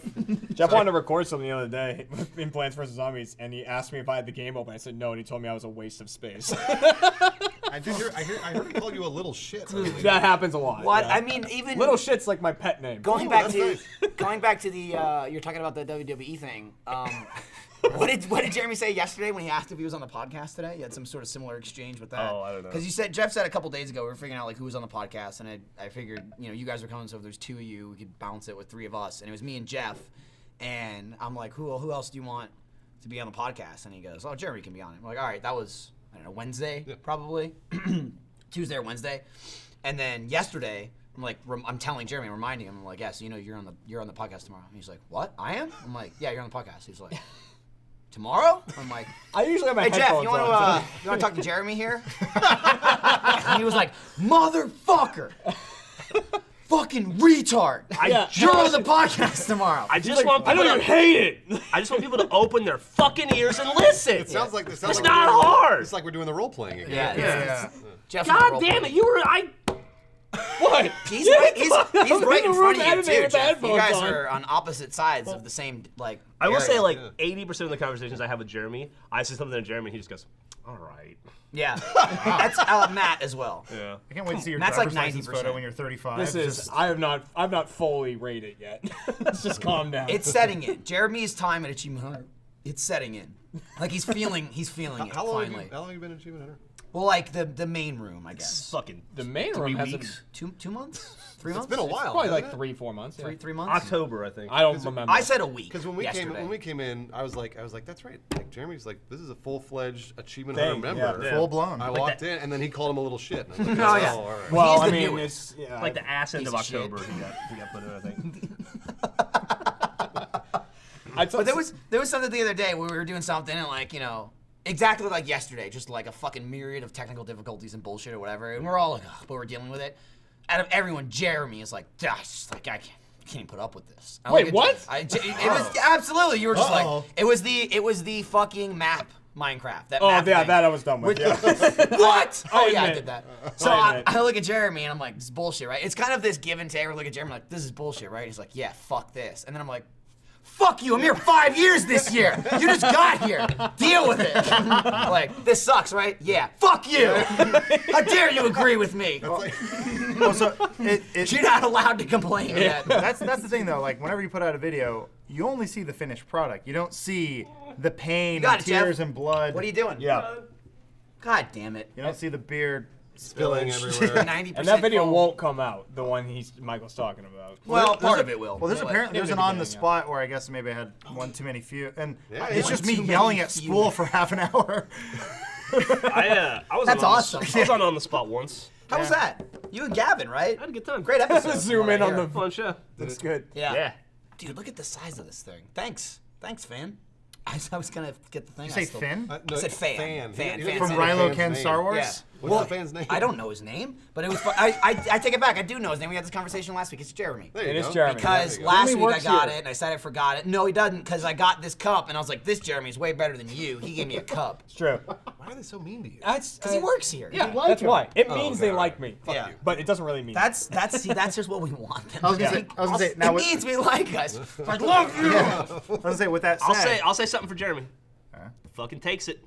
Jeff wanted to record something the other day in Plants vs. Zombies, and he asked me if I had the game open. I said no, and he told me I was a waste of space. I heard him call you a little shit. That happens a lot. What? yeah. I mean, even Little shit's like my pet name. going Ooh, back that's to nice. going back to the you're talking about the WWE thing. What did Jeremy say yesterday when he asked if he was on the podcast today? You had some sort of similar exchange with that. Oh, I don't know. Because Jeff said a couple days ago we were figuring out like who was on the podcast, and I figured you guys were coming, so if there's two of you, we could balance it with three of us, and it was me and Jeff, and I'm like, who else do you want to be on the podcast? And he goes, oh, Jeremy can be on it. I'm like, all right, that was I don't know Wednesday probably, Tuesday or Wednesday, and then yesterday. I'm like, I'm telling Jeremy, I'm reminding him, I'm like, yeah, so you're on the podcast tomorrow. And he's like, what? I am? I'm like, yeah, you're on the podcast. He's like, tomorrow? I'm like, I usually have my hey Jeff, headphones you on. want to talk to Jeremy here? And he was like, motherfucker, fucking retard. Yeah. You're on the podcast tomorrow. I just want I people know you to, hate it. I just want people to open their fucking ears and listen. It sounds like It's not hard. It's like we're doing the role playing again. yeah, Yeah. Jeff's God role damn play. it! You were I. What? He's right in the front room of you editing too, with the Jeff. You headphones guys on. are on opposite sides of the same like. I will say area. like 80% of the conversations I have with Jeremy, I say something to Jeremy, and he just goes, "All right." Yeah, that's Matt as well. Yeah. I can't wait to see your That's like driver's license 90%. photo when you're 35. This is. I've not fully rated yet. Let's just calm down. It's setting in. Jeremy's time at Achievement Hunter, it's setting in. Like he's feeling it How long finally. have you been in Achievement Hunter? Well, like the main room, I It's guess. fucking the main 3 room has weeks. 2 months, 3 months. It's been a while. probably hasn't like it? 3-4 months. Yeah. Three months. October, I think. I don't remember. I said a week. Because when we yesterday. came in, I was like, that's right. Like Jeremy's like, this is a full-fledged Achievement Thing, Hunter yeah. member. Yeah. full blown. I walked in, and then he called him a little shit. And I was like, Oh, yeah. all right. well, He's I the mean, newest. it's yeah, Like the ass end Piece of of shit. October, he got put in, I think. But there was something the other day where we were doing something and like exactly like yesterday, just like a fucking myriad of technical difficulties and bullshit or whatever, and we're all like, ugh, but we're dealing with it. Out of everyone, Jeremy is like, I can't even put up with this. I Wait, look at- what? It was absolutely. You were just Uh-oh. like, it was the fucking map Minecraft. That Oh, map yeah, thing. that I was done with. Yeah. What? Oh yeah, I admit. did that. So I I admit. look at Jeremy and I'm like, this is bullshit, right? It's kind of this give and take. I look at Jeremy like, this is bullshit, right? He's like, yeah, fuck this. And then I'm like, fuck you, I'm here 5 years this year. You just got here. Deal with it. Like, this sucks, right? Yeah. Fuck you. How dare you agree with me? Also, You're not allowed to complain yet. that's the thing though. Like whenever you put out a video, you only see the finished product. You don't see the pain got and it, Jeff. tears and blood. What are you doing? Yeah. God damn it. You don't see the beard Spilling spillage. everywhere. 90% And that video foam. won't come out. The one Michael's talking about. Well, part of it will. Well, there's But- apparently there's in an the on the beginning, spot where I guess maybe I had one too many few, and Yeah, it's yeah. just One me too yelling many at few. Spool for half an hour. I was That's on awesome. I was on the spot once. How was that? You and Gavin, right? I had a good time. Great episode. Zoom in on the. Fun show. That's good. Yeah. Yeah. Dude, look at the size of this thing. Thanks, fan. I was gonna get the thing. You I say still- Finn? I said fan. Fan. He Fan. didn't From say the Rilo fan's Ken name. Star Wars? Yeah. What's the fan's name? I don't know his name, but it was. I take it back. I do know his name. We had this conversation last week. It's Jeremy. There you It is go. Jeremy. Because There you go. last He week I works got here. it and I said I forgot it. No, he doesn't, because I got this cup and I was like, this Jeremy's way better than you. He gave me a cup. It's true. Why are they so mean to you? That's Because he works here. Yeah, that's why. It means okay, they all like right. me. Yeah. you. But it doesn't really mean. That's just what we want them I was to gonna say, think. I was gonna say, now It with, means we like us. I love you. I was gonna say with that said, I'll say something for Jeremy. Fucking takes it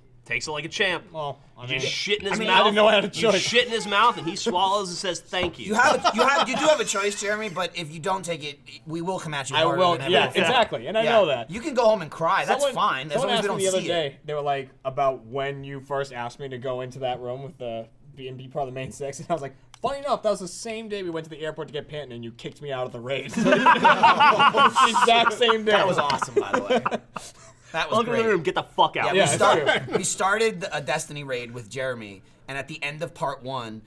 like a champ. Well, I mean, Just shit in his mean, mouth. I didn't know I had a You choice. shit in his mouth, and he swallows and says thank you. You do have a choice, Jeremy, but if you don't take it, we will come at you I harder will. than ever Yeah, before. exactly. And I Yeah. know that. You can go home and cry. That's Someone- fine. As long Someone as we asked don't me the other see day. it. They were like about when you first asked me to go into that room with the B&B part of the main six, and I was like, funny enough, that was the same day we went to the airport to get Panton, and you kicked me out of the raid. It's the exact same day. That was awesome, by the way. That was Look in the great. room, get the fuck out. Yeah, Yeah, we started a Destiny raid with Jeremy, and at the end of part one,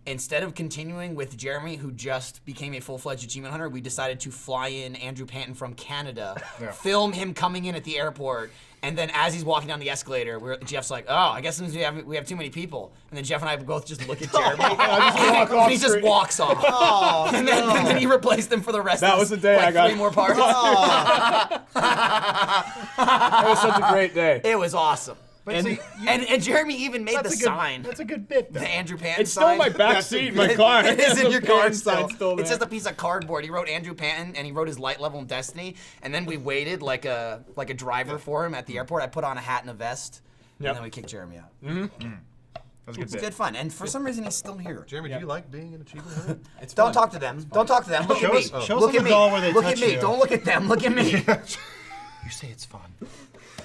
instead of continuing with Jeremy, who just became a full-fledged achievement hunter, we decided to fly in Andrew Panton from Canada, film him coming in at the airport, and then as he's walking down the escalator, Jeff's like, "Oh, I guess we have too many people." And then Jeff and I both just look at Jeremy, and he just walks off. And then he replaced him for the rest. That of was the day like I got- 3 more parts. That was such a great day. It was awesome. but see, And Jeremy even made the that's a good, sign. That's a good bit. Though. The Andrew Panton It's still in sign. my back seat in my car. It is in your The car Panton still. sign's still It's there. just a piece of cardboard. He wrote Andrew Panton and he wrote his light level in Destiny. And then we waited like a driver for him at the airport. I put on a hat and a vest. Yep. And then we kicked Jeremy out. That was a good It's bit. good fun. And for some reason he's still here. Jeremy, do you like being an achievement hunter? It's Don't fun. talk to them. Don't talk to them. Look Show at me. us- show us Look on at the me. doll where they Look at touch me. you. Don't look at them. Look at me. You say it's fun.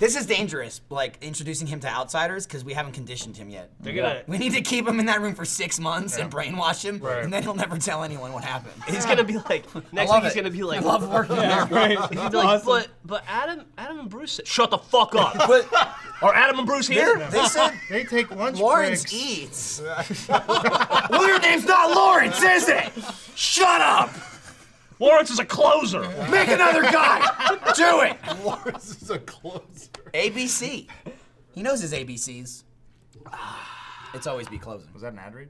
This is dangerous, like introducing him to outsiders, because we haven't conditioned him yet. They're gonna. We need to keep him in that room for 6 months and brainwash him, and then he'll never tell anyone what happened. He's gonna be like next love week. He's it. gonna be like. I love working there. Right. He's gonna be like, Awesome. but Adam and Bruce said, shut the fuck up. But Are Adam and Bruce here? they said They take lunch Lawrence breaks. eats. Well, your name's not Lawrence, is it? Shut up! Lawrence is a closer. Make another guy. Do it. Lawrence is a closer. ABC. He knows his ABCs. It's always be closing. Was that an ad read?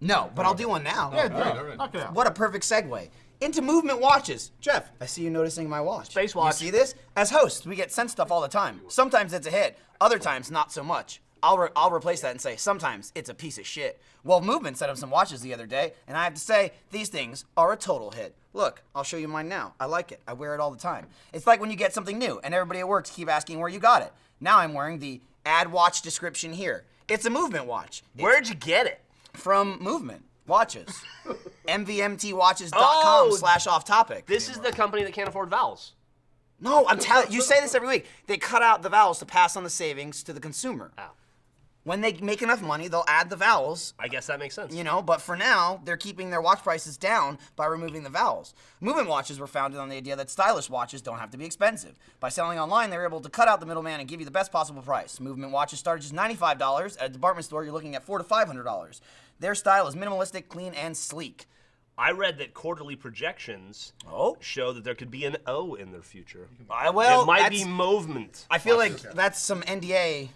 No, but I'll do one now. All right. Knock it out. What a perfect segue. Into movement watches. Jeff, I see you noticing my watch. Space watch. You see this? As hosts, we get sent stuff all the time. Sometimes it's a hit, other times not so much. I'll replace that and say, sometimes it's a piece of shit. Well, Movement set up some watches the other day, and I have to say, these things are a total hit. Look, I'll show you mine now. I like it. I wear it all the time. It's like when you get something new, and everybody at work keep asking where you got it. Now I'm wearing the ad watch description here. It's a Movement watch. Where'd you get it? From Movement Watches. MVMTwatches.com/off topic. This is the company that can't afford vowels. No, I'm telling you, say this every week. They cut out the vowels to pass on the savings to the consumer. Oh. When they make enough money, they'll add the vowels, I guess that makes sense. you know, but for now, they're keeping their watch prices down by removing the vowels. Movement watches were founded on the idea that stylish watches don't have to be expensive. By selling online, they were able to cut out the middleman and give you the best possible price. Movement watches start at just $95. At a department store, you're looking at $400 to $500. Their style is minimalistic, clean, and sleek. I read that quarterly projections show that there could be an O in their future. Well, it might be that's- movement. I feel like that's some NDA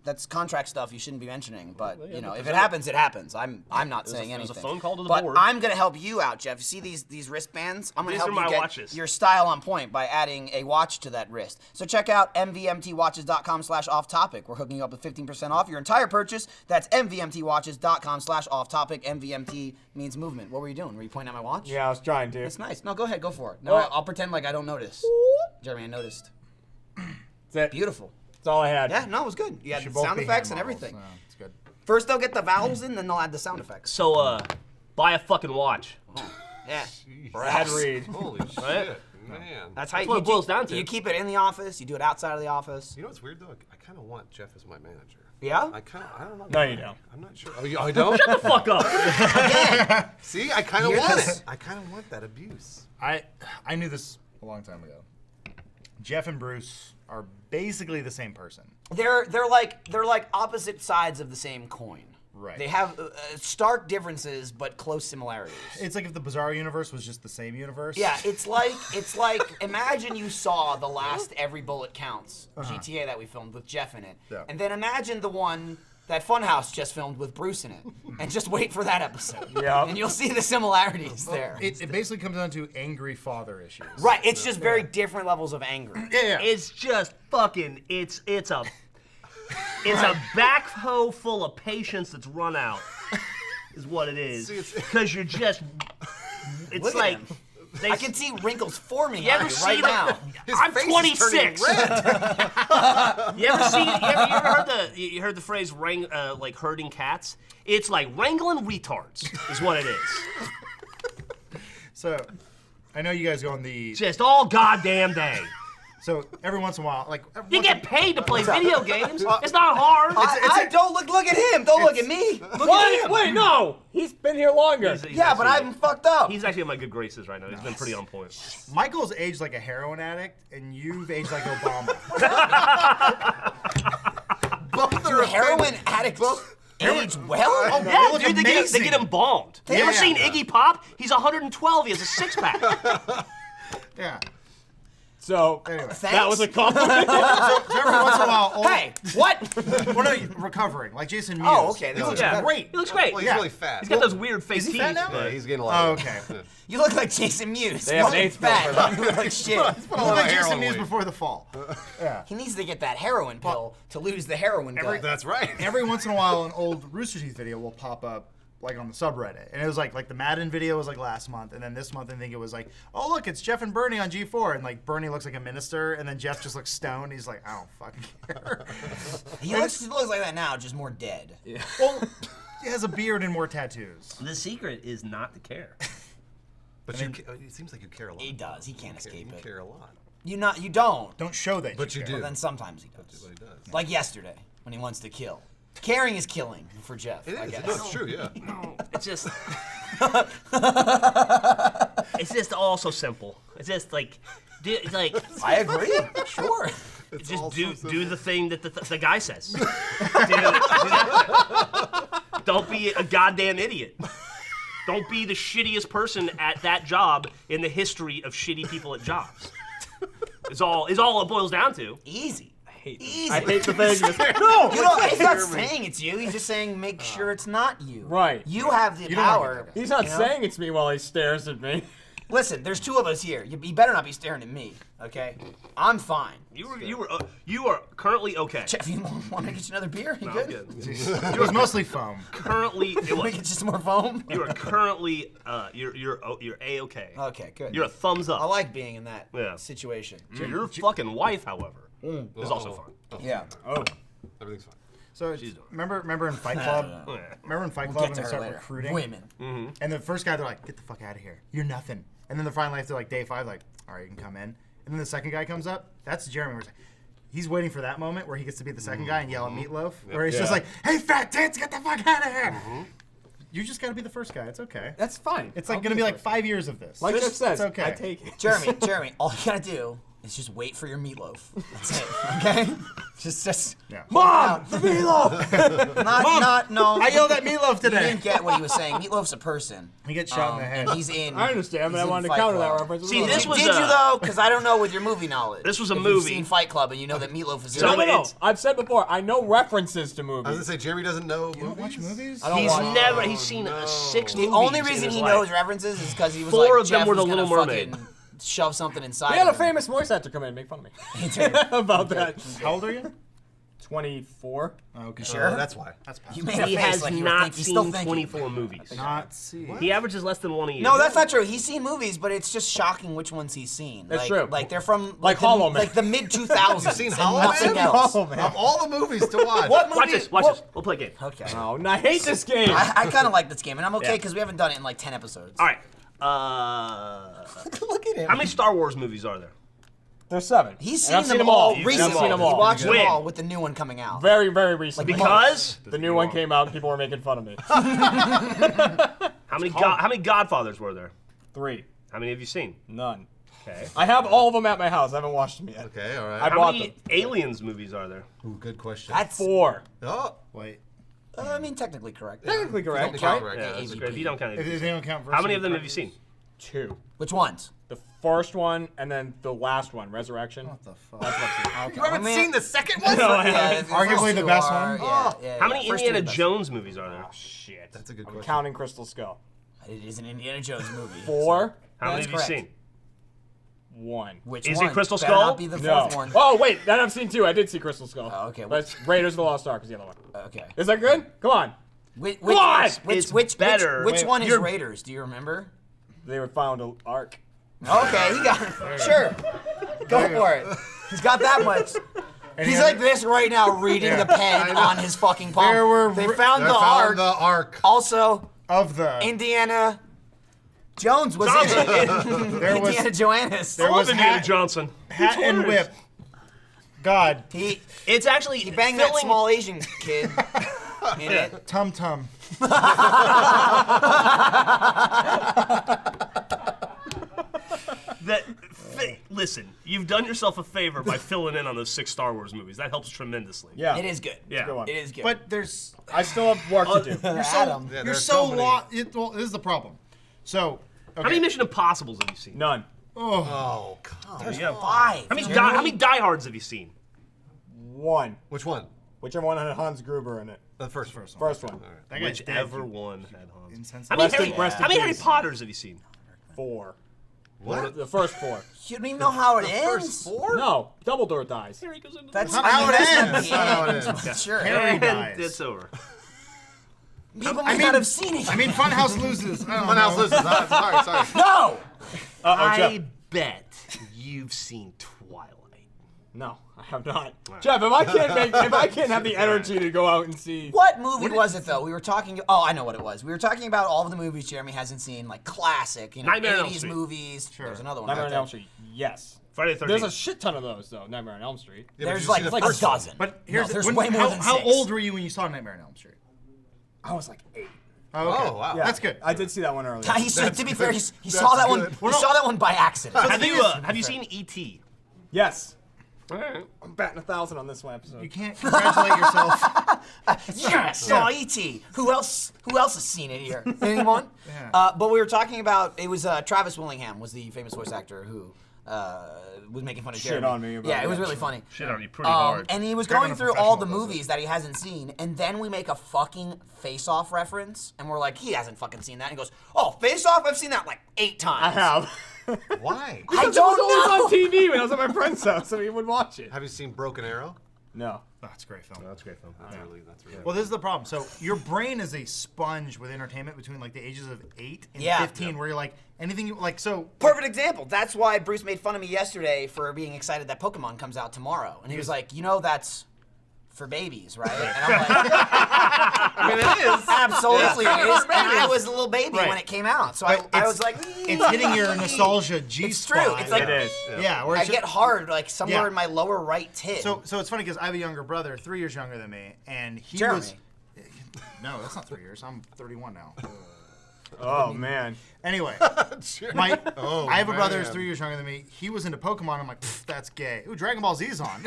that's contract stuff you shouldn't be mentioning. But you know, if it happens, it happens. I'm not saying anything. It was a phone call to the but board. I'm gonna help you out, Jeff. You see these wristbands? I'm gonna These help are you my get watches. your style on point by adding a watch to that wrist. So check out mvmtwatches.com/off-topic. We're hooking you up with 15% off your entire purchase. That's mvmtwatches.com/off-topic. MVMT means movement. What were you doing? Were you pointing at my watch? Yeah, I was trying to. That's nice. No, go ahead, go for it. No, I'll pretend like I don't notice. Jeremy, I noticed. That's it. Beautiful. That's all I had. Yeah, no, it was good. You had Should the both sound be effects hand and models, everything. so it's good. First they'll get the vowels in, then they'll add the sound effects. So, buy a fucking watch. Yeah. Brad Reed. Holy Right? shit, man. That's how That's what you it boils down to. You keep it in the office, you do it outside of the office. You know what's weird though? I kind of want Jeff as my manager. Yeah? I don't know. No, you don't. I'm not sure. Oh, I don't? Shut the fuck up. See, I kind of Hear want this? it. I kind of want that abuse. I knew this a long time ago. Jeff and Bruce are basically the same person. They're like opposite sides of the same coin. Right. They have stark differences but close similarities. It's like if the Bizarro universe was just the same universe. Yeah, it's like imagine you saw the last Every Bullet Counts GTA that we filmed with Jeff in it, Yeah. and then imagine the one that Funhouse just filmed with Bruce in it, and just wait for that episode. Yeah. And you'll see the similarities there. It basically comes down to angry father issues. Right, it's just very different levels of anger. Yeah. It's just fucking. It's a backhoe full of patience that's run out. Is what it is. See, it's- Because you're just. It's Look at like. him. They, I can see wrinkles forming You on ever you see right now. I'm face is turning 26. red. You ever see? You ever heard the phrase like herding cats? It's like wrangling retards. Is what it is. So, I know you guys go on the. Just all goddamn day. So every once in a while, like You get paid to play video games. It's not hard. I don't look at him. Don't look at me. Look at him. Wait, no! He's been here longer. He's Yeah, but actually- I'm fucked up. He's actually in my good graces right now. He's been pretty on point. Michael's aged like a heroin addict, and you've aged like Obama. Both Do are heroin addicts age well? Yeah, look dude, they amazing. get embalmed. You ever Yeah. seen Iggy Pop? He's 112. He has a six-pack. Yeah. So, Anyway. that was a compliment. So every once in a while, Hey, what? well, no, recovering, like Jason Mewes. Oh, okay, He this looks is better. great. He looks great. Well, he's Yeah. really fat. He's got those weird fake Is he teeth. fat now? Yeah, he's getting a lot. Oh, of okay. You look like Jason Mewes. They You have look an eighth fat. bill You look like shit. You look like Jason heroin Mewes weight. before the fall. Yeah. He needs to get that heroin pill to lose the heroin gut. That's right. Every once in a while, an old Rooster Teeth video will pop up, like on the subreddit, and it was like the Madden video was like last month, and then this month I think it was like, oh look, it's Jeff and Bernie on G4, and like Bernie looks like a minister, and then Jeff just looks stoned. He's like, I don't fucking care. He looks like that now, just more dead. Well, he has a beard and more tattoos. The secret is not to care. But it seems like you care a lot. He does. He can't escape You it. care a lot. You don't. Don't show that. But you care. do. Well, then sometimes he does. But he does. Like yesterday when he wants to kill. Caring is killing for Jeff. It I is. guess. No, it's true. Yeah. It's just. It's just all so simple. It's just like. I agree. Sure. Just all do so do the thing that the guy says. do that. Don't be a goddamn idiot. Don't be the shittiest person at that job in the history of shitty people at jobs. Is all it boils down to. Easy. Easy. I hate the thing. No, he's not saying it's you. He's just saying make sure it's not you. Right. You have the don't wanna power. get He's not you know? saying it's me while he stares at me. Listen, there's two of us here. You better not be staring at me, okay? I'm fine. You are currently okay. Jeff, you want to get you another beer? You No, good? I'm good. It was mostly foam. Currently, Want to get you some more foam? you are currently you're a-okay. Okay, good. You're a thumbs up. I like being in that Yeah. situation. Your fucking wife, however, is also fun. Yeah. Oh. Everything's fine. So remember in Fight Club? Yeah. Remember in Fight We'll Club get when to they her start later. recruiting? Women. And the first guy, they're like, get the fuck out of here. You're nothing. And then the finally after like day 5, like, all right, you can come in. And then the second guy comes up. That's Jeremy. He's waiting for that moment where he gets to be the second guy and yell at Meatloaf. Where he's just like, hey, fat tits, get the fuck out of here. You just got to be the first guy. It's okay. That's fine. It's like going to be like 5 years of this. Like Jeff says, it's okay. I take it. Jeremy, all you gotta do is just wait for your meatloaf. That's it. Okay? Just Mom! the meatloaf! No. I yelled at Meatloaf You today. didn't get what he was saying. Meatloaf's a person. He gets shot in the head. And he's in. I understand, but he's I in wanted to Fight counter that Club. reference. See, this was Did you though? Because I don't know with your movie knowledge. This was a If movie. You've seen Fight Club and you know that Meatloaf is So in it. No. it's- I've said before, I know references to I was movies. gonna say Jeremy doesn't know You don't watch movies? I don't He's watch- never. He's seen 6 The movies. only in reason his he life. knows references is because he was 4 like, of them Jeff were The was gonna Little Mermaid. fucking shove something inside. We had a him. famous voice actor come in and make fun of me about that. How old are you? 24. Okay. Sure. that's why. That's You possible. made a He face has like you were not he's still seen thinking. 24 movies. Not see. He averages less than 1 a year. No, that's not true. He's seen movies, but it's just shocking which ones he's seen. That's like, true. Like they're from Like the, Hollow Man. like the mid 2000s. You've seen and Hollow nothing Man? else. Oh, man. Of all the movies to watch. What movie? Watch this. Watch this. We'll play a game. Okay. Oh, and I hate this game. I kind of like this game, and I'm okay Yeah. because we haven't done it in like 10 episodes. All right. Look at him. How many Star Wars movies are there? There's 7. He's And seen them all You've recently. seen them all. He watched them When? all with the new one coming out. Very, very recently. Because the new one came out and people were making fun of me. how many Godfathers were there? 3. How many have you seen? None. Okay. I have all of them at my house. I haven't watched them yet. Okay, all I right. How bought many them. Aliens movies are there? Ooh, good question. That's 4. Oh, Wait. I mean, technically correct. Technically correct, technically right? correct. Yeah, that's AVP. great. If you don't count If it. they don't count How many of them have you seen? 2. Which ones? The first one and then the last one, Resurrection. What the fuck? Okay. You haven't seen the second one? No, I Yeah, haven't. Arguably the best one? How many first two are Indiana the best. Jones movies are there? Oh, shit. That's a good I'm question. counting Crystal Skull. It is an Indiana Jones movie. 4. How many That's have you correct. seen? 1. Which Is it one? Crystal Better Skull? not be the No. fourth one. Oh, wait. Then I've seen 2. I did see Crystal Skull. Oh, okay. But it's Raiders of the Lost Ark is the other one. Okay. Is that good? Come on. Which on! It's better. Which Wait, one is you're- Raiders? Do you remember? They were found an ark. Okay, he got it. Sure. Go for it. He's got that much. He's like this right now, reading the pen on his fucking palm. They found They the found ark. the ark. Also, Of the. Indiana Jones was Johnson. in it. There was Indiana Joannis. there was Indiana hat, Johnson. hat and Which one whip. God. It's actually He banged that small Asian kid in it. Tum Tum. Listen, you've done yourself a favor by filling in on those 6 Star Wars movies. That helps tremendously. Yeah. It is good. Yeah. good one. It is good. But there's. I still have work to do. You're so, Adam. Yeah, you're there's so so many. lost. Well, this is the problem. So. How many Okay. Mission Impossibles have you seen? None. Oh, come on. Yeah. 5. How many diehards have you seen? 1. Which one? Whichever one had Hans Gruber in it. The first one. First one. That guy's dead. Whichever one had Hans. Insensitive. How many, Rest in- Harry, rest in how many Harry peace. Potters have you seen? 4. What? The first 4. You don't even know how it ends. First 4? No. Dumbledore dies. Harry goes into That's the not how it ends. That's Not how it the end. ends. Sure. Harry and dies. it's over. People might not have seen it. I mean, Funhouse loses. I don't Funhouse know. loses. Sorry. no. I bet you've seen Twilight. No, I have not. Jeff, if I can't have the energy to go out and see. What movie was it though? We were talking. Oh, I know what it was. We were talking about all of the movies Jeremy hasn't seen, like classic, Nightmare on Elm 80s Street. movies. Sure. There's another one. Nightmare right on there. Elm Street. Yes. Friday the 13th. There's a shit ton of those though. Nightmare on Elm Street. Yeah, but There's did you like see the a first one? dozen. But here's there's when- way more than how 6. old were you when you saw Nightmare on Elm Street? I was like 8. Oh, okay. Oh, wow. Yeah. That's good. I did see that one earlier. To be fair, he That's saw that one. good. He saw that one by accident. have you seen E.T.? Yes. Alright. I'm batting 1,000 on this one episode. You can't congratulate yourself. Yeah, saw E.T. Who else has seen it here? Anyone? Yeah. But we were talking about, it was Travis Willingham was the famous voice actor who was making fun of Shit Jeremy. on me about Yeah, it was that. really funny. Shit on you pretty hard. And he was Apparently going a through all the professional does movies that he hasn't seen, and then we make a fucking Face Off reference, and we're like, he hasn't fucking seen that. And he goes, oh, Face Off? I've seen that like 8 times. I have. Why? I Because it was don't know. always on TV when I was at my friend's house, so he would watch it. Have you seen Broken Arrow? No. Oh, it's a great film. That's a great film. That's really. Well, this is the problem. So your brain is a sponge with entertainment between like the ages of 8 and Yeah. 15, where you're like anything you like. So Perfect example. That's why Bruce made fun of me yesterday for being excited that Pokemon comes out tomorrow. And he was like, that's for babies, right? And I'm like, I mean, it is. absolutely it is. For And I babies. was a little baby Right. when it came out. So But I it's- was like, it's hitting your nostalgia G It's true. spot. It's like- It is. yeah, where I it's get hard like somewhere Yeah. in my lower right tit. So it's funny because I have a younger brother, 3 years younger than me, and he Jeremy. was. No, that's not 3 years. I'm 31 now. Oh man. Anyway, Sure. I have a brother who's man. 3 years younger than me. He was into Pokemon. I'm like, that's gay. Ooh, Dragon Ball Z's on.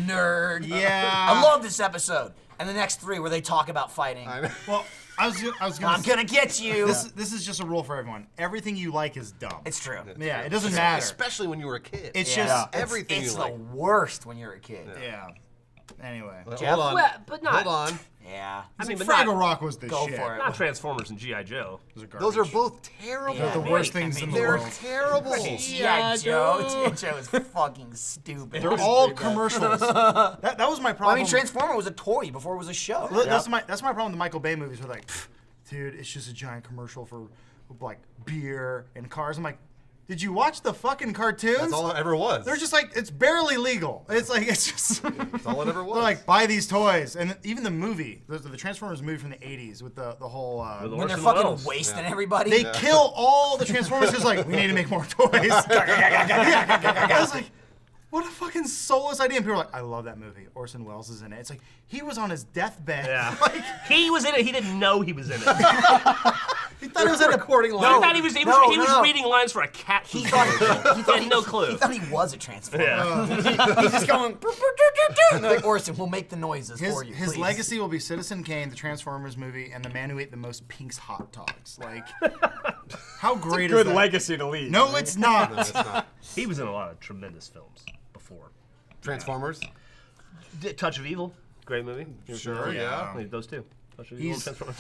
Nerd. Yeah. I love this episode. And the next 3 where they talk about fighting. Well, I was gonna. I'm gonna get you. This is just a rule for everyone. Everything you like is dumb. It's true. Yeah, it doesn't matter. Especially when you were a kid. It's Yeah. just everything It's you the like. worst when you're a kid. yeah. Anyway, Hold Jeff? on. Well, but not- Hold on. Yeah. I mean, but Fraggle not, Rock was the Go shit. for it. not Transformers and G.I. Joe. Those are both terrible. Yeah. The worst things in the They're world. terrible. G.I. Joe. G.I. Joe is fucking stupid. They're all commercials. that was my I problem. mean, Transformer was a toy before it was a show. That's my problem with the Michael Bay movies. Where like, dude, it's just a giant commercial for like beer and cars. I'm like, did you watch the fucking cartoons? That's all it ever was. They're just like, it's barely legal. It's like, it's just. That's all it ever was. They're like, buy these toys, and even the movie, the Transformers movie from the '80s with the whole. With When they're Orson fucking Welles. wasting everybody. They kill all the Transformers because like we need to make more toys. I was like, what a fucking soulless idea. And people are like, I love that movie. Orson Welles is in it. It's like he was on his deathbed. Yeah. Like, He was in it. He didn't know he was in it. he thought it was at a recording He line. thought he was No. reading lines for a cat. He thought he had no clue. He thought he was a Transformer. Yeah. He's just going. And they're like, Orson, we'll make the noises for you. His please." legacy will be Citizen Kane, the Transformers movie, and the man who ate the most Pink's hot dogs. Like, how great is Good that? legacy to leave. No, it's not. No, it's not. He was in a lot of tremendous films before. Transformers? Touch of Evil, great movie. Sure, yeah. Those two. Touch of He's- Evil and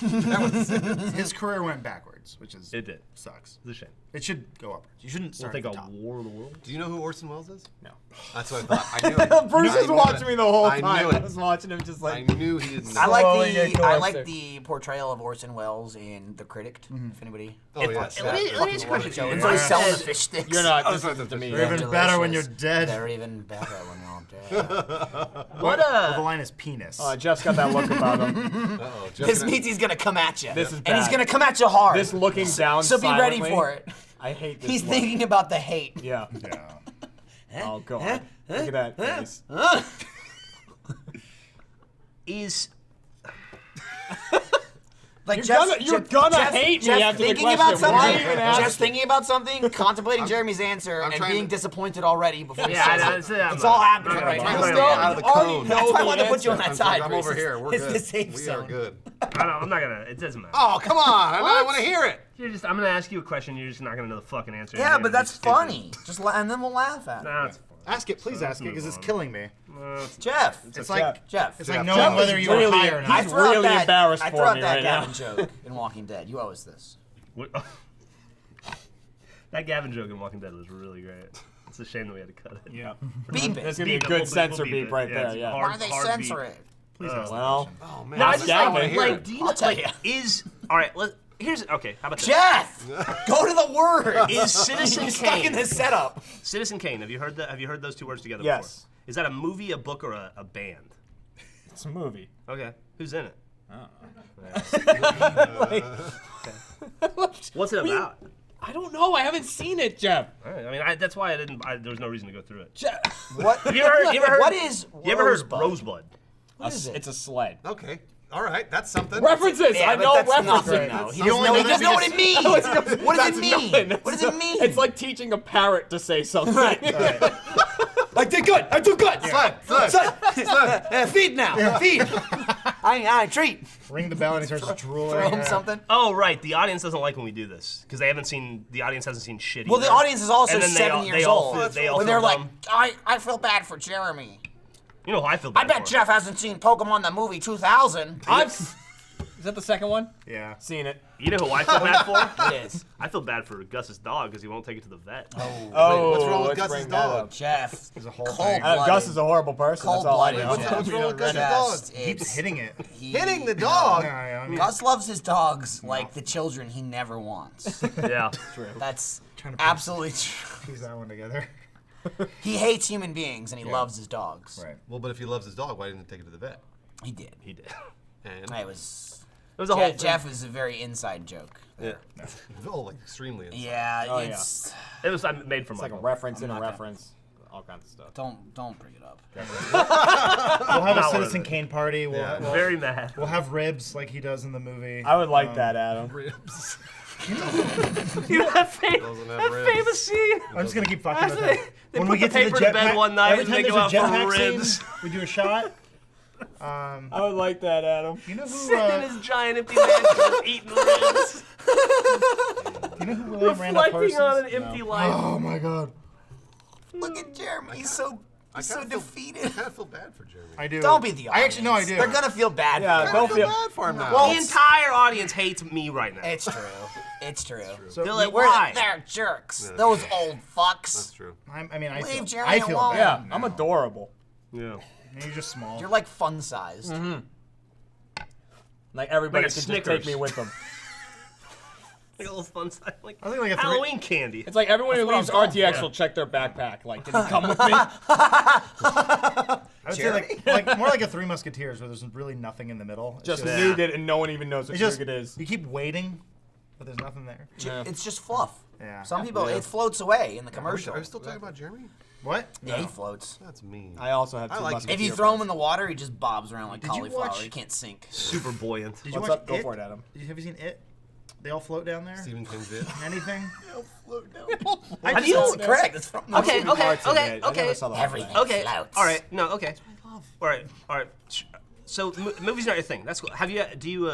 Transformers. His career went backwards, which is It did. sucks. It's a shame. It should go upwards. You shouldn't We'll start think at of the top. War of the Worlds. Do you know who Orson Welles is? No. That's what I thought. I knew it. Bruce I was knew watching it. me the whole I time. knew I it. was watching him just I like. knew he didn't know. I Slowly like get I closer. like the portrayal of Orson Welles in The Critic. If anybody. Oh, yes. Let me ask you a question. It's always selling the fish sticks. You're not. Oh, This sorry, isn't to me. They're even better when you're dead. They're even better when you're dead. What Well, the line is penis. Jeff's got that look about him. Uh-oh. This means he's gonna come at you. This is and he's bad. gonna come at you hard. This looking down. so be ready silently. for it. I hate this. He's look. thinking about the hate. Yeah. Yeah. Oh god. Look at that face. is Like You're gonna hate me Jeff after the thinking question. about something. Why are you even Just asking? thinking about something, contemplating Jeremy's answer, and trying being to- disappointed already before he yeah, says it. that's, It's all happening right trying now. to Still, stay out of the you already cone. know That's why I the wanted to put you on answer. that side. I'm Bruce. over here. We're It's good. the safe We zone. are good. I'm not gonna. It doesn't matter. Oh, come on. I want to hear it. I'm gonna ask you a question. You're just not gonna know the fucking answer. Yeah, You're but gonna be that's stupid. funny. Just and then we'll laugh at it. Nah, it's fine. Ask it, please ask it, because it's killing me. Jeff, It's like Jeff. it's like Jeff knowing is whether you were really- high or he's not. I threw out really that, embarrassed I for threw out me that right now. Gavin joke in Walking Dead. You owe us this. What- That Gavin joke in Walking Dead was really great. It's a shame that we had to cut it. Yeah. Beep it. There's gonna be a Beep it. good We'll censor beep beep it. right Yeah, there. it's Yeah. hard. Why do they hard censor beep. it? Please ask the Well. question. Oh, man. No, I Ask just Gavin. like, Hear like, do you know, I'll tell like, ya. is all right? Here's okay. How about this? Jeff, go to the word. Is Citizen You're stuck in Kane? this setup. Citizen Kane. Have you heard that? Have you heard those two words together Yes. before? Is that a movie, a book, or a band? It's a movie. Okay. Who's in it? Like, What's it about? I don't know. I haven't seen it, Jeff. All right, I mean, that's why I didn't. There was no reason to go through it. Jeff. What? Have you ever heard? What is You ever heard Rosebud? Rosebud? What is it? It's a sled. Okay. All right. That's something. References. Yeah, I but know that's references. nothing, though. He You doesn't only know, he know doesn't know what because- it means. What does it mean? Nothing. What does it mean? It's like teaching a parrot to say something. I did good. I do good. Feed now. Feed. I treat. Ring the bell and he starts drooling. Throw him Yeah. something. Oh, right. The audience doesn't like when we do this because they haven't seen. The audience hasn't seen shit. Well, the either. audience is also And then they 7 all- years they all old. feel- they all when feel they're like, dumb. I feel bad for Jeremy. You know who I feel bad I bet for. Jeff hasn't seen Pokemon the movie 2000. Is that the second one? Yeah. Seen it. You know who I feel bad for? It is. I feel bad for Gus's dog because he won't take it to the vet. Oh, what's wrong with let's Gus's bring that dog? up. Jeff. There's a whole Cold thing. blooded. Gus is a horrible person. That's all I know. Cold-blooded. What's wrong with Gus's Just, dog? Keeps hitting it. Hitting the dog. Yeah, I mean, Gus loves his dogs like the children he never wants. Yeah. That's Trying to put- absolutely true. piece that one together. He hates human beings and he loves his dogs. Right. Well, but if he loves his dog, why didn't he take it to the vet? He did. He did. And It was. It was a whole. Jeff was a very inside joke. Yeah. oh, like extremely. Insane. Yeah, Oh, it's. It was made for It's like a Michael. reference in a not gonna- reference. all kinds of stuff. Don't bring it up. We'll have a Not one of Citizen them. Kane party. Yeah. Very mad. We'll have ribs like he does in the movie. I would like that, Adam. Ribs. You know that, Doesn't have ribs. famous scene? I'm just gonna keep fucking with They- him. they When put we get the to the paper to bed jetpack, one night every and time they there's go a out for jetpack ribs. scene, we do a shot. I would like that, Adam. You know who? Sitting in his giant empty mansion just eating ribs. You know who William Randolph Reflecting on an Parsons? empty life. Oh my God. Look at Jeremy. He's so defeated. I kind of feel bad for Jeremy. I do. Don't be the audience. I actually no, I do. They're gonna feel bad. Yeah, for I don't you. feel- feel bad for him now. Well, The entire audience hates me right now. It's true. It's true. So, They're like, We're why? they're jerks. Yeah. Those old fucks. That's true. I mean, I Leave feel, Jeremy I feel alone. bad. Yeah, I'm adorable. Yeah. You're just small. You're like fun sized. Like everybody Like a should just Snickers. take me with them. Like a little fun side, like I think like a three- Halloween candy. It's like everyone who what I leaves was going RTX for. will check their backpack. Like, did he come with me? I would say Jeremy? like more like a Three Musketeers where there's really nothing in the middle. It's Just Yeah. nude it, and no one even knows what it's just nude it is. you keep waiting, but there's nothing there. Yeah. It's just fluff. Yeah. Some people it floats away in the Are commercial. we still talking about Jeremy? What? Yeah, he floats. That's mean. I also have I two like musketeer If you throw him in the water, he just bobs around like Did you cauliflower. watch- He can't sink. Super buoyant. Did you What's watch up? Go It? for it, Adam. Have you seen It? They all float down there. Stephen King's it. Anything? Have you? That's correct. It's from the Okay, movie. okay, Parts of okay, it. I never okay. saw the whole Everything. thing. Okay. Floats. All right. No. Okay. All right. So movies not your thing. That's cool. Have you? Do you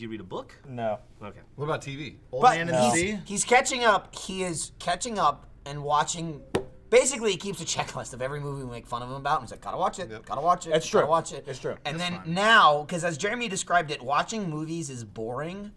read a book? No. Okay. What about TV? Old But Man in the Sea. he's catching up. He is catching up and watching. Basically, he keeps a checklist of every movie we make fun of him about. And he's like, gotta watch it, Yep. gotta watch it, It's gotta true. watch it. It's true. And That's then fun. now, because as Jeremy described it, watching movies is boring.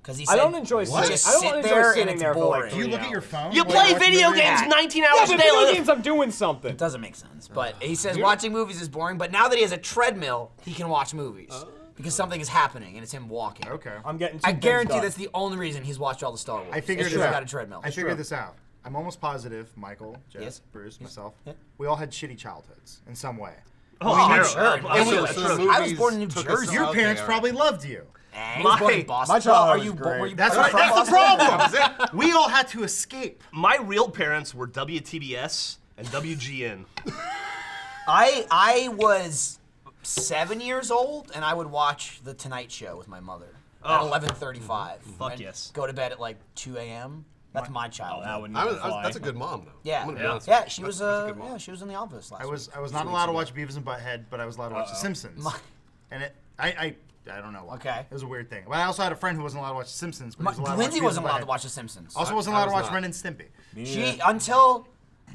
Because he said, I don't enjoy you sitting. just I don't sit enjoy there sitting and it's there for boring. like Do you 3 look at your hours. phone? You while play watching video movies? games Yeah. 19 Yeah, hours but a day. video like- games, I'm doing something. It doesn't make sense. But he says watching movies is boring, but now that he has a treadmill, he can watch movies. Because something is happening and it's him walking. Okay. I'm getting. I two things guarantee done. that's the only reason he's watched all the Star Wars. I figured It's it because out. he got a treadmill. I figured this out. I'm almost positive, Michael, Jeff, Yes. Bruce, myself, Yeah. we all had shitty childhoods in some way. Oh, sure. sure. And we- That's so true. I was born in New movies took us Jersey. Your Okay, parents all right. probably loved you. He was born in Boston. my childhood Are was you great. were you That's are you right. from That's the Boston? problem. We all had to escape. My real parents were WTBS and WGN. I was 7 years old and I would watch The Tonight Show with my mother at 11:35. Fuck and yes. Go to bed at like 2 a.m. That's my childhood. That would I never was, fly. that's a good mom, though. Yeah, I'm gonna be Yeah. honest yeah. with you. She was That's a good mom. she was in the office last I was week. not allowed to watch Beavis and Butthead, but I was allowed to watch The Simpsons. And I don't know why. Okay. It was a weird thing. But I also had a friend who wasn't allowed to watch The Simpsons, but he was allowed Lindsay to watch Beavis wasn't and allowed to Butthead. watch The Simpsons. Also wasn't I allowed to was watch not. Ren and Stimpy. She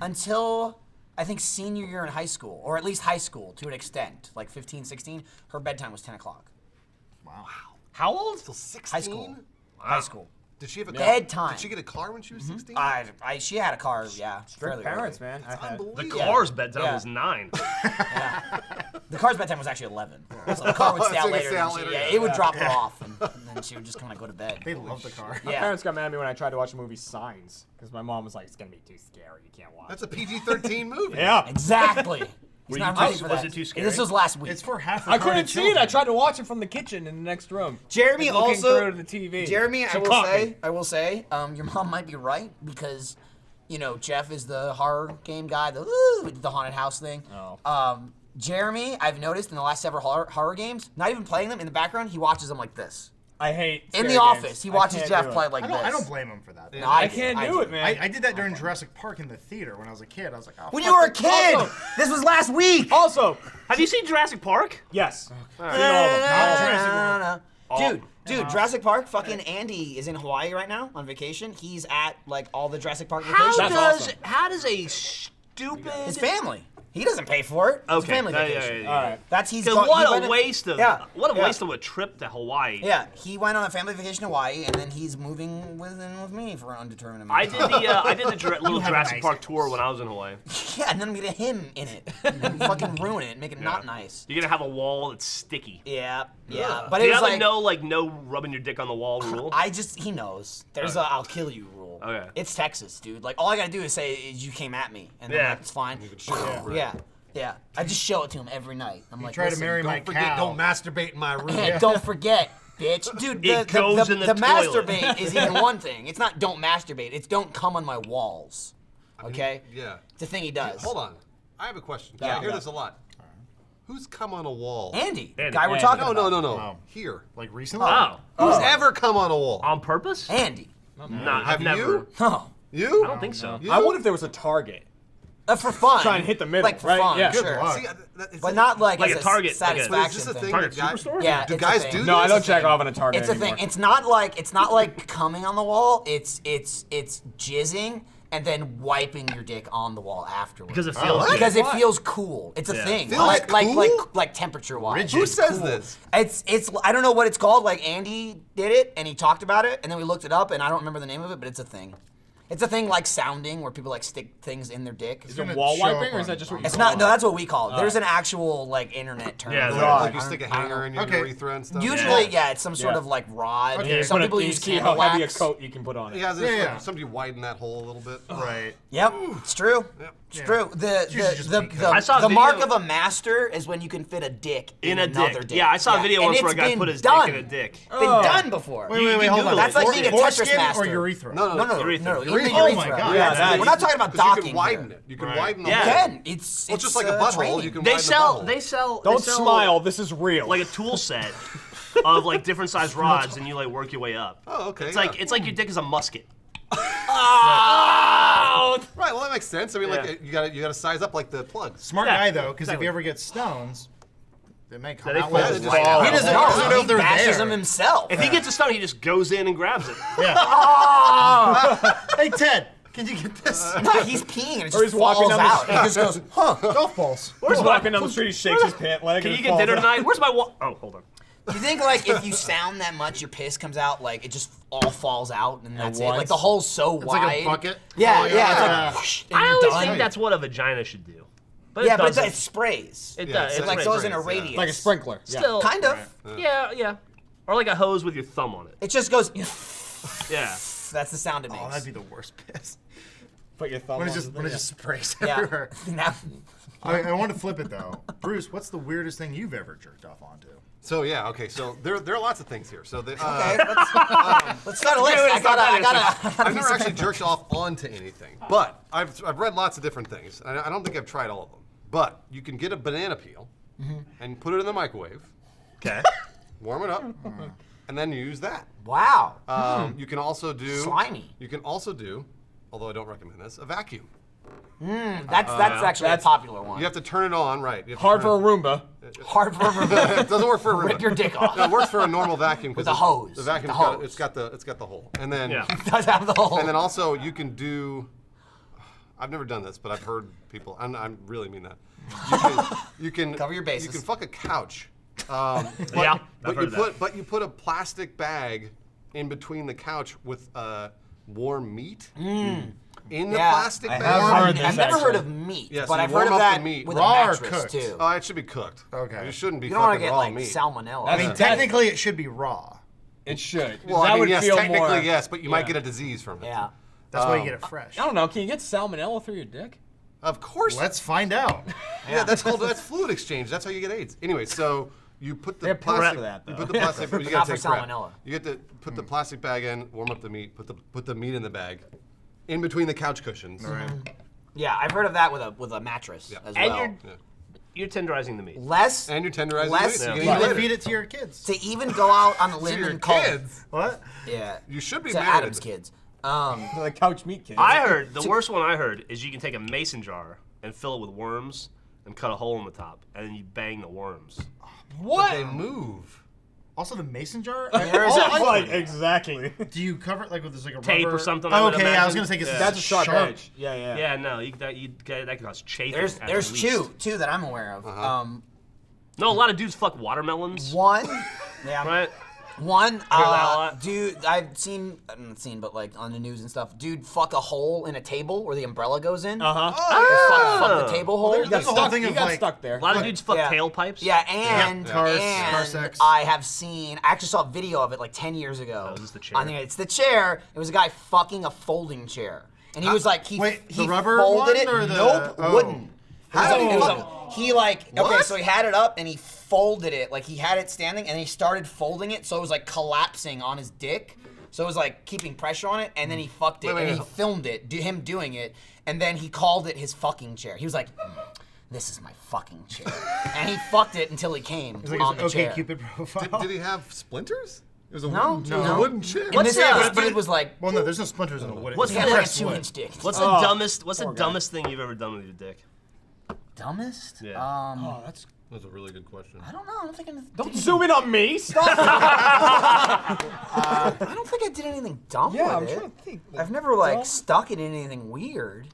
until I think senior year in high school, or at least high school to an extent, like 15, 16, her bedtime was 10 o'clock. Wow. How old? Still 16? High school. High school. Did she have a Bedtime. Did she get a car when she was 16? She had a car, yeah. Strict fairly parents, early. man. I had. The Unbelievable. car's bedtime Yeah. was 9. The car's bedtime was actually 11. So the car would stay out So it could later. stay out than she- later, yeah, yeah. it would drop her off, and then she would just kind of go to bed. They love the car. My Yeah. parents got mad at me when I tried to watch the movie Signs because my mom was like, "It's gonna be too scary. You can't watch." That's a PG-13 movie. yeah. Exactly. He's Were not you ready too- for was that. it too scary? This was last week. It's for half I couldn't see it. I tried to watch it from the kitchen in the next room. Jeremy Like, looking also. through to the TV. Jeremy, She caught me. I will say, your mom might be right because, Jeff is the horror game guy, the haunted house thing. Oh. Jeremy, I've noticed in the last several horror games, not even playing them in the background, he watches them like this. I hate. In scary the games. office, he I watches can't Jeff do it. play like I this. don't blame him for that. No, I can't do it, man. I did that during Jurassic Park in the theater when I was a kid. I was like, oh, When fuck you were a it. kid, Also- this was last week. Also, Have you seen Jurassic Park? yes. No, Seen all of them. Jurassic World. Dude, Jurassic Park, fucking Andy is in Hawaii right now on vacation. He's at like all the Jurassic Park How vacations. does how does a stupid His family. He doesn't pay for it. It's a Okay. family Yeah, vacation. yeah. All right. That's he's Because go- he what went a in- waste of Yeah, yeah. waste of a trip to Hawaii. Yeah, he went on a family vacation to Hawaii, and then he's moving with me for an undetermined amount I of did time. the little have a Jurassic nice Park house. tour when I was in Hawaii. Yeah, and then I'm gonna get him in it. And fucking ruin it, make it not nice. You're gonna have a wall that's sticky. Yeah, yeah. But Do it you was have like, no rubbing your dick on the wall rule? he knows. There's a I'll kill you rule. Okay. It's Texas, dude. Like all I gotta do is say is you came at me, and then Yeah. like, it's fine. Right. Yeah, yeah. I just show it to him every night. I'm like, Try to "Listen, marry my Don't forget, cow. don't masturbate in my room. Hey, don't forget, bitch. Dude, It goes in the toilet. masturbate is even one thing. It's not don't masturbate. It's don't come on my walls. Okay. Yeah. It's a thing he does. Hold on. I have a question. Yeah, I hear yeah. this a lot. Who's come on a wall? Andy, the Andy. guy we're Andy. talking No, about. no, no, no. Wow. Here. Like recently? Oh. Who's ever come on a wall? On purpose? Andy. No, I've Have never. you? Oh. You? I don't think so. You? I wonder if there was a target. For fun. Try and hit the middle, Like for right? fun, Yeah. Good sure. luck. See, But not like Like as a Target, like a- satisfaction But is this a thing? Target that guy- Superstore? Yeah, Do it's a guys thing. do No, I this? don't check off on a target It's a anymore. thing. It's not like coming on the wall. It's jizzing and then wiping your dick on the wall afterwards. Because it feels Because good. it feels cool. It's a Yeah. thing. Feels cool? Like temperature wise. Rigid. Who says this? It's I don't know what it's called. Like Andy did it and he talked about it and then we looked it up and I don't remember the name of it, but it's a thing. It's a thing like sounding where people like stick things in their dick. Is gonna it wall show up wiping or is on- that just what you It's call not. it? No, that's what we call it. There's an actual like internet term. Yeah, for it. there is. Like you I stick a don't- I don't hanger in your Okay. urethra and stuff? Usually, Yeah. yeah, it's some sort Yeah. of like rod. Okay. Some Put people you use see candle how heavy a wax. coat you can put on it. Yeah, Yeah. somebody widen that hole a little bit. Right. Yep, it's true. Yep. It's true. The usually just the, because- the, I saw a the mark video- of a master is when you can fit a dick In a another dick. dick. Yeah, I saw a video And once where a it's guy been put his done. dick in a dick. Been done before. Wait, You hold can on. Google That's it. like being a Tetris Foreskin master. or urethra? No, No, Urethra. in the Urethra. Oh my urethra. God. Yeah, That's- that we're is- not talking about Because you docking can widen here. it. You can Right. widen the Yeah. hole. Again, it's Well, just like a butthole, training. you can They widen sell. the They butthole. sell. Don't they sell smile. This is real. Like a tool set of like different size rods, and you like work your way up. Oh, okay. It's yeah. like your dick is a musket. Right, well that makes sense. I mean, Yeah. like you gotta size up like the plugs. Smart Yeah, guy though, because if exactly. you ever get stones, they may come They out fall with just it. right out. He doesn't No, know if he they're bashes there. them himself. If he gets a stone, he just goes in and grabs it. Yeah. Hey Ted, can you get this? No, he's peeing and it Or just he's walking falls down the out. He just goes, huh. Golf balls. He's walking down the street, he shakes his pant leg. Can and you it get falls dinner out. tonight? Where's my Oh, hold on. Do you think like if you sound that much, your piss comes out like it just all falls out and that's it? once? Like the hole's so It's wide. like a bucket. Yeah, Oh, yeah. It's like whoosh, and I you're always done. think that's what a vagina should do. But Yeah, it but doesn't. it sprays. It Yeah, does. it's It like like goes in a sprays, yeah. radius. Like a sprinkler. Yeah. Still, Kind of. Yeah. Or like a hose with your thumb on it. It just goes. Yeah. That's the sound it makes. Oh, that'd be the worst piss. Put your thumb When it on just the when it thing, just sprays yeah. everywhere. Now- I want to flip it though. Bruce, what's the weirdest thing you've ever jerked off onto? So yeah, okay. So there are lots of things here. So the, okay, let's start a list. I gotta. I've never actually jerked off onto anything, but I've read lots of different things. I don't think I've tried all of them. But you can get a banana peel and put it in the microwave, Okay. warm it up, and then use that. Wow. You can also do Slimy. You can also do, although I don't recommend this, a vacuum. That's actually a popular one. You have to turn it on, right? You have to Hard turn for a Roomba. Hard for it doesn't work for a Roomba. rip your dick off. No, it works for a normal vacuum With because a hose. The vacuum's The got hose. it's got the hole, and then Yeah. Does have the hole. and then also you can do. I've never done this, but I've heard people. I really mean that. You can Cover your bases. You can fuck a couch. Yeah, I've heard that. But you put a plastic bag in between the couch with warm meat in the plastic I bag. have heard I've this, never heard actually. of meat, Yeah, so but you I've heard warm of up the that meat. with Raw a or mattress cooked? too. It should be cooked. Okay. You shouldn't be You don't want fucking to get raw like meat. salmonella. I mean, technically, it should be raw. It should. Well, that I mean, would yes, feel technically more, yes, but you might yeah. get a disease from it. Yeah. That's why you get it fresh. I don't know. Can you get salmonella through your dick? Of course. Let's find out. Yeah, that's fluid exchange. That's how you get AIDS. Anyway, so you put the They're prep plastic. for that, You though. put the plastic. You Not gotta for take prep. salmonella. You get to put the plastic bag in, warm up the meat, put the meat in the bag, in between the couch cushions. Yeah, I've heard of that with a mattress Yeah. as And well. you're tenderizing the meat. Less And you're tenderizing Less- the meat. Yeah. You You can can eat feed it. it to your kids. to even go out on a To limb your and call kids. What? Yeah. You should be To married. Adam's kids. Like couch meat kids. I heard the worst one I heard is you can take a mason jar and fill it with worms and cut a hole in the top, and then you bang the worms. But they move. Also, the mason jar. There is Oh, a- like exactly. Do you cover it like with this like a Tape or rubber? something, I Oh, would okay, I was imagine. gonna say 'cause Yeah. it's That's a sharp, sharp. edge. Yeah. Yeah, no, that can cause chafing. There's at there's least. two that I'm aware of. No, a lot of dudes fuck watermelons. One, yeah, Right? one, that a lot. dude, I've not seen, but like on the news and stuff, dude, fuck a hole in a table where the umbrella goes in. Uh-huh. Fuck the table hole. there's a whole thing You of got like stuck there. A lot of dudes fuck Yeah. tailpipes. Yeah, and Car and sex. I have seen. I actually saw a video of it like 10 years ago. Oh, is this the chair? On the, it's the chair. It was a guy fucking a folding chair, and he was like, he wait, he the rubber folded one it. or the- Nope, oh. wooden. How It do was you- a- he like okay, What? so he had it up and he folded it like he had it standing, and he started folding it, so it was like collapsing on his dick. So it was like keeping pressure on it, and then he fucked it, Wait, and he filmed it, him doing it, and then he called it his fucking chair. He was like, "This is my fucking chair," and he fucked it until he came It's like on the his chair. OK Cupid profile. Did he have splinters? It was a No, wooden, it was a no. wooden chair. In this What's case, it was like, Well, no, there's no splinters in a wood. What's he It's had like a pressed wood. 2-inch dick. What's the dumbest thing you've ever done with your dick? Dumbest? Yeah. Oh, that's. That's a really good question. I don't know. I don't think I Don't zoom in on me. Stop. I don't think I did anything dumb Yeah, I'm with it. trying to think. I've never like stuck in anything weird.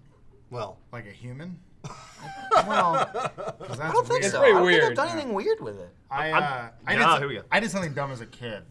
Well, Like a human? Well, Because I don't think It's so. pretty I don't think I've weird. done anything weird with it. I here we go. I did something dumb as a kid.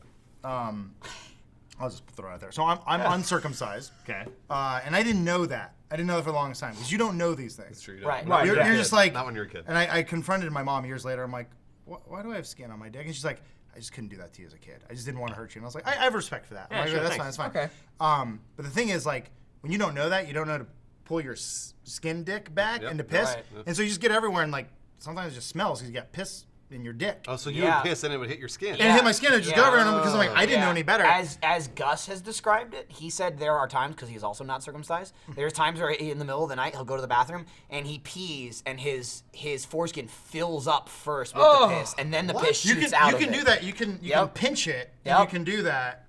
I'll just throw it out there. So I'm uncircumcised. Okay. And I didn't know that. I didn't know that for the longest time because you don't know these things. it's true. You don't. Right. Not when You're, you're a you're kid. just like, Not when you're a kid. And I confronted my mom years later. I'm like, why do I have skin on my dick? And she's like, I just couldn't do that to you as a kid. I just didn't want to hurt you. And I was like, I have respect for that. I'm Yeah, like, sure, that's thanks. fine. That's fine. Okay. But the thing is, like, when you don't know that, you don't know to pull your skin dick back Yep. into piss, Right. and so you just get everywhere, and like sometimes it just smells because you got piss in your dick. Oh, so you Yeah. would piss and it would hit your skin. And it hit my skin. It just go Yeah. everywhere because I'm like, I didn't know any better. As Gus has described it, he said there are times, because he's also not circumcised, there's times where in the middle of the night he'll go to the bathroom and he pees and his foreskin fills up first with the piss, and then the piss you shoots can out you of can it. do that. You can Yep. pinch it. Yep. And you can do that.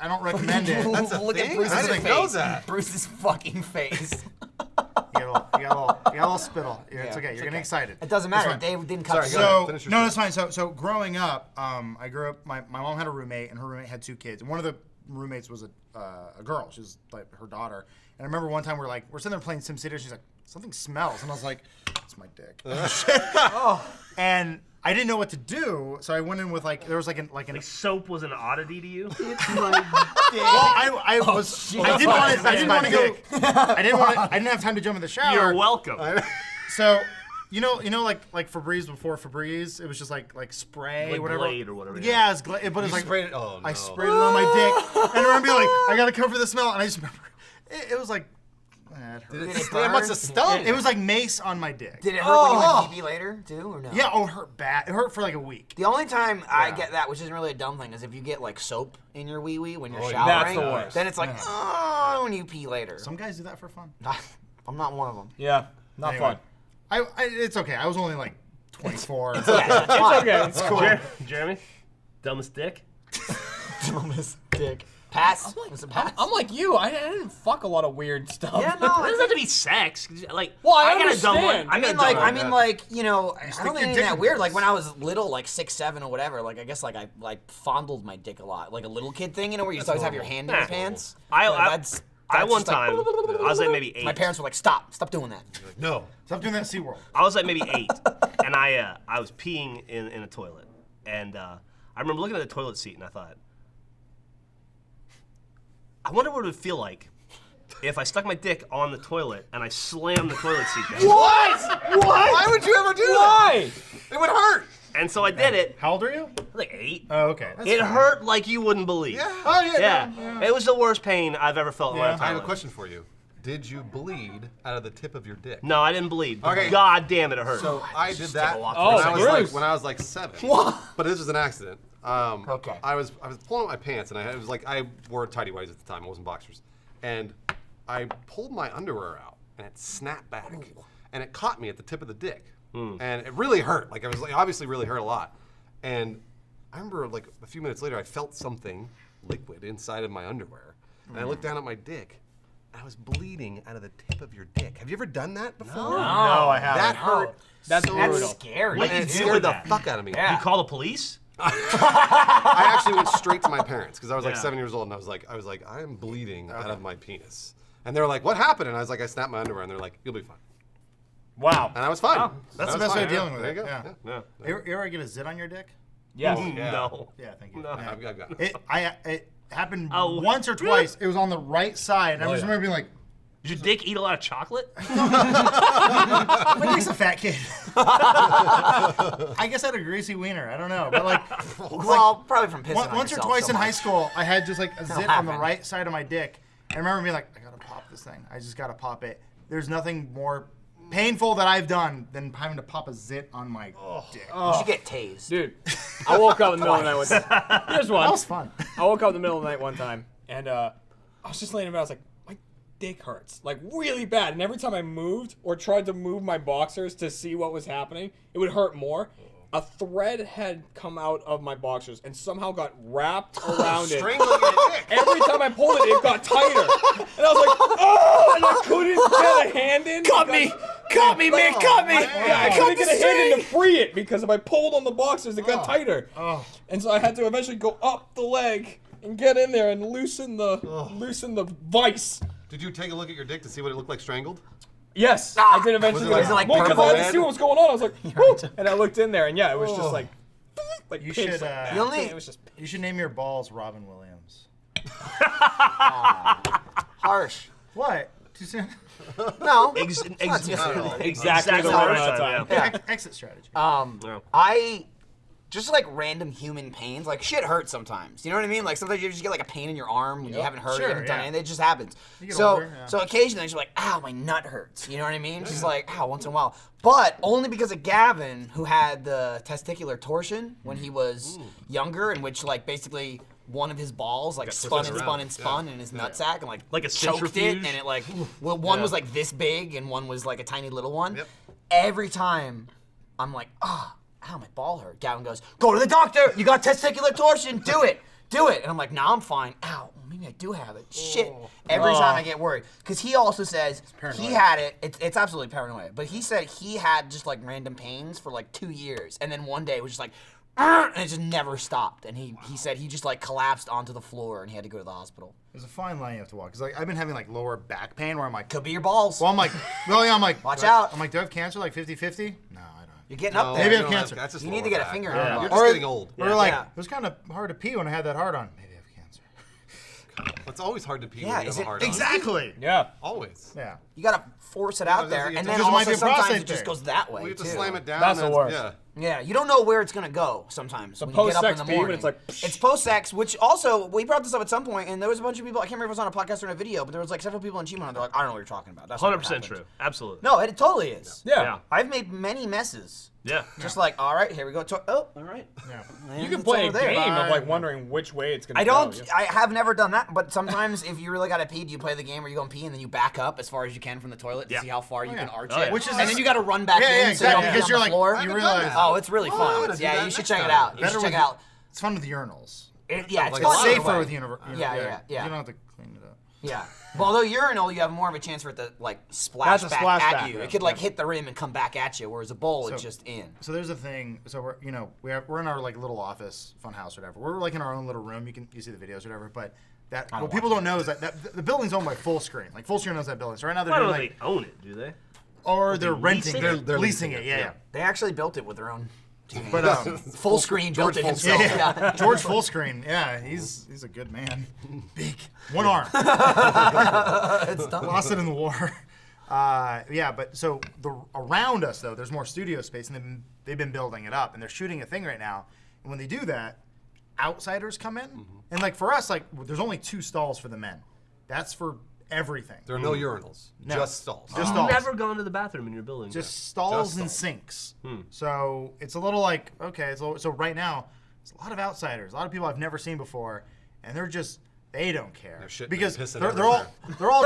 I don't recommend it. You That's a Look at thing? Bruce's I didn't face. know that. Bruce's fucking face. got a little spittle. Yeah, it's Yeah, okay. it's You're getting okay. excited. It doesn't It's matter. fine. They didn't cut Sorry, the go ahead. So Finish your no, story. that's fine. So growing up, I grew up. My mom had a roommate, and her roommate had 2 kids, and one of the roommates was a girl. She was like her daughter. And I remember one time we're sitting there playing SimCity. And she's like, something smells, and I was like, it's my dick. And I didn't know what to do, so I went in with there was an Like soap was an oddity to you? well, I was I didn't want to go. I didn't have time to jump in the shower. You're welcome. So, you know, like Febreze before Febreze, it was just like spray, Like whatever. Glade or whatever, Yeah, yeah. it's Glade, but it's You like sprayed it? Oh, I no. sprayed it on my dick, and I remember being like, I gotta cover the smell, and I just remember it was like, it hurt. Did it it burn? must have stung. It was like mace on my dick. Did it hurt when you went pee later too, or no? Yeah, it hurt bad. It hurt for like a week. The only time I get that, which isn't really a dumb thing, is if you get like soap in your wee wee when you're Oh, yeah. showering. That's the worst. Then it's like, oh, when you pee later. Some guys do that for fun. I'm not one of them. Yeah, not Anyway. fun. It's okay. I was only like 24. Yeah, that's fine. Okay, it's cool. Jeremy? Dumbest dick? Dumbest dick. Pass. Was it pass? I'm like you. I didn't fuck a lot of weird stuff. Yeah, no, It I doesn't have to be sex. Like, Well, I got a dumb one. understand. I got a dumb I one. mean, like, you know, I stick don't your think dick anything that in weird. this. Like when I was little, like 6, 7 or whatever. Like I guess like I fondled my dick a lot, like a little kid thing. You know, where you just always have your hand in your Nah. pants. I That's one just like- time, I was like maybe 8. My parents were like, stop doing that. No. Stop doing that at SeaWorld. I was like maybe 8, and I was peeing in a toilet, and I remember looking at the toilet seat, and I thought, I wonder what it would feel like if I stuck my dick on the toilet and I slammed the toilet seat down. What? Why would you ever do Why? that? It would hurt. And so I did it. How old are you? I was like 8. Oh, okay. That's It fine. hurt like you wouldn't believe. Yeah. Oh yeah. Yeah. no, It was the worst pain I've ever felt in my Yeah. entire I have a life. question for you. Did you bleed out of the tip of your dick? No, I didn't bleed. Okay. God damn it, it hurt. So I did that walk Oh, when I was like 7. But this was an accident. Okay. I was pulling up my pants, and it was like I wore tidy whities at the time. It wasn't boxers, and I pulled my underwear out, and it snapped back, and it caught me at the tip of the dick, and it really hurt. Like I was like obviously really hurt a lot, and I remember like a few minutes later I felt something liquid inside of my underwear, and I looked down at my dick. I was bleeding out of the tip of your dick. Have you ever done that before? No, I haven't. That hurt. That's so brutal. That's scary. What And did it you do scared with the that? fuck out of me. Yeah. You call the police? I actually went straight to my parents because I was like Yeah. 7 years old, and I was like, I am bleeding out of my penis, and they were like, what happened? And I was like, I snapped my underwear, and they're like, you'll be fine, Wow. and I was fine. That's I the was best way fine. of dealing with There it. you go. Yeah. Yeah. You ever get a zit on your dick? Yes. No. Yeah, thank you. No. Yeah. I've got it. It happened Oh, once or really? twice. It was on the right side, and I just remember being like, Did your dick eat a lot of chocolate? "My dick's a fat kid." I guess I had a greasy wiener. I don't know, but Well, probably from pissing on once or yourself twice so in high much. school, I had just like a zit on the happen. right side of my dick. I remember being like, I gotta pop this thing. I just gotta pop it. There's nothing more painful that I've done than having to pop a zit on my dick. You should get tased. Dude, I woke up in the middle of the night one time. Here's one. That was fun. I woke up in the middle of the night one time, and I was just laying in bed. I was like, my dick hurts, like really bad. And every time I moved or tried to move my boxers to see what was happening, it would hurt more. A thread had come out of my boxers and somehow got wrapped around it. Strangling your dick. Every time I pulled it, it got tighter. And I was like, oh! And I couldn't get a hand in. Cut me, man, cut me. Yeah, I couldn't get a hand in to free it because if I pulled on the boxers, it got tighter. And so I had to eventually go up the leg and get in there and loosen the vice. Did you take a look at your dick to see what it looked like strangled? Yes, I did eventually. Was it like because purple I had to red? see what was going on. I was like, whoo! And I looked in there, and yeah, it was just like You pitch, should, like, You only- it was just You should name your balls Robin Williams. Harsh. What? Too soon? No. Exactly exactly the the right right time. time, Yeah. Exit strategy. I just like random human pains. Like shit hurts sometimes. You know what I mean? Like sometimes you just get like a pain in your arm when you haven't heard Sure, it, you haven't done yeah. anything. It just happens. get So older, yeah. so occasionally she's like, ow, my nut hurts. You know what I mean? She's like, ow, once in a while. But only because of Gavin, who had the testicular torsion when he was younger, in which like basically one of his balls like spun and twisted spun around. and spun in his nutsack and Like a choked it, centrifuge? and it like well, one was like this big and one was like a tiny little one. Yep. Every time I'm like, ow, my ball hurt. Gavin goes, go to the doctor. You got testicular torsion. Do it. And I'm like, nah, I'm fine. Ow, maybe I do have it. Shit. Every time I get worried. Because he also says he had it. It's absolutely paranoia. But he said he had just like random pains for like 2 years. And then one day it was just like, and it just never stopped. And he said he just like collapsed onto the floor and he had to go to the hospital. There's a fine line you have to walk. Cause like I've been having like lower back pain where I'm like, Could be your balls. well, I'm like, Watch do out. I'm like, do I have cancer? Like 50-50? No, I don't. You're getting up there. Maybe I you have don't cancer. That's just You need to lower get a back. finger in You're your just butt. getting old. Or like, Yeah. it was kind of hard to pee when I had that hard on. Maybe I have cancer. It's always hard to pee Yeah, when you is have a it- hard on. Exactly. Yeah. Always. Yeah. You gotta force it out because there, you and have then to- Because it might also be a sometimes prostate it just thing. goes that way We have to too. slam it down. That's and the worst. Yeah. Yeah, you don't know where it's gonna go sometimes. When you get up in post-sex the pee when morning, it's like, it's post-sex, which also we brought this up at some point, and there was a bunch of people. I can't remember if it was on a podcast or in a video, but there was like several people in Chima. They're like, I don't know what you're talking about. That's not what 100% happened." true. Absolutely. No, it totally is. Yeah. I've made many messes. Yeah. Just like, all right, here we go. Oh, all right. Yeah. And You can it's play a over there. game of like wondering which way it's gonna I don't. go. I have never done that, but sometimes if you really gotta pee, do you play the game where you go and pee and then you back up as far as you can from the toilet to Yeah. see how far you yeah. can arch Oh, it, yeah. Which is and then you gotta run back Yeah, in yeah, so exactly. you don't Because pee you're on like, the floor. you haven't done realize. that. Oh, it's really Oh, I fun. wanna do Yeah, that you should next check it time. out. You should check it out. It's fun with urinals. Yeah, it's Like fun a It's either safer way. with urinals. Yeah. You don't have to clean it up. Yeah. Well, though urinal, you have more of a chance for it to like splash That's a back splashback, at you. yeah. It could like hit the rim and come back at you, whereas a bowl it's So- just in. So there's a thing. So we're in our like little office, fun house, whatever. We're like in our own little room. You see the videos, whatever. But that what people don't know is that the building's owned by Full Screen. Like Full Screen owns that building. So right now they're Why doing don't like, they own it, do they? or they're renting leasing it. it? They're leasing leasing it. it, Yeah. They actually built it with their own. But Full Screen built it George himself. yeah, George Full Screen. Yeah, he's a good man. Big, one arm. It's done. Lost it in the war. Yeah, but so around us though, there's more studio space, and they've been building it up, and they're shooting a thing right now. And when they do that, outsiders come in, and like for us, like there's only 2 stalls for the men. That's for everything. There are no urinals. No. Just stalls. Just I've stalls. never gone to the bathroom in your building. Just stalls Just and stalls. sinks. So it's a little like okay. So right now, there's a lot of outsiders, a lot of people I've never seen before, and they don't care They're shitting because and pissing they're all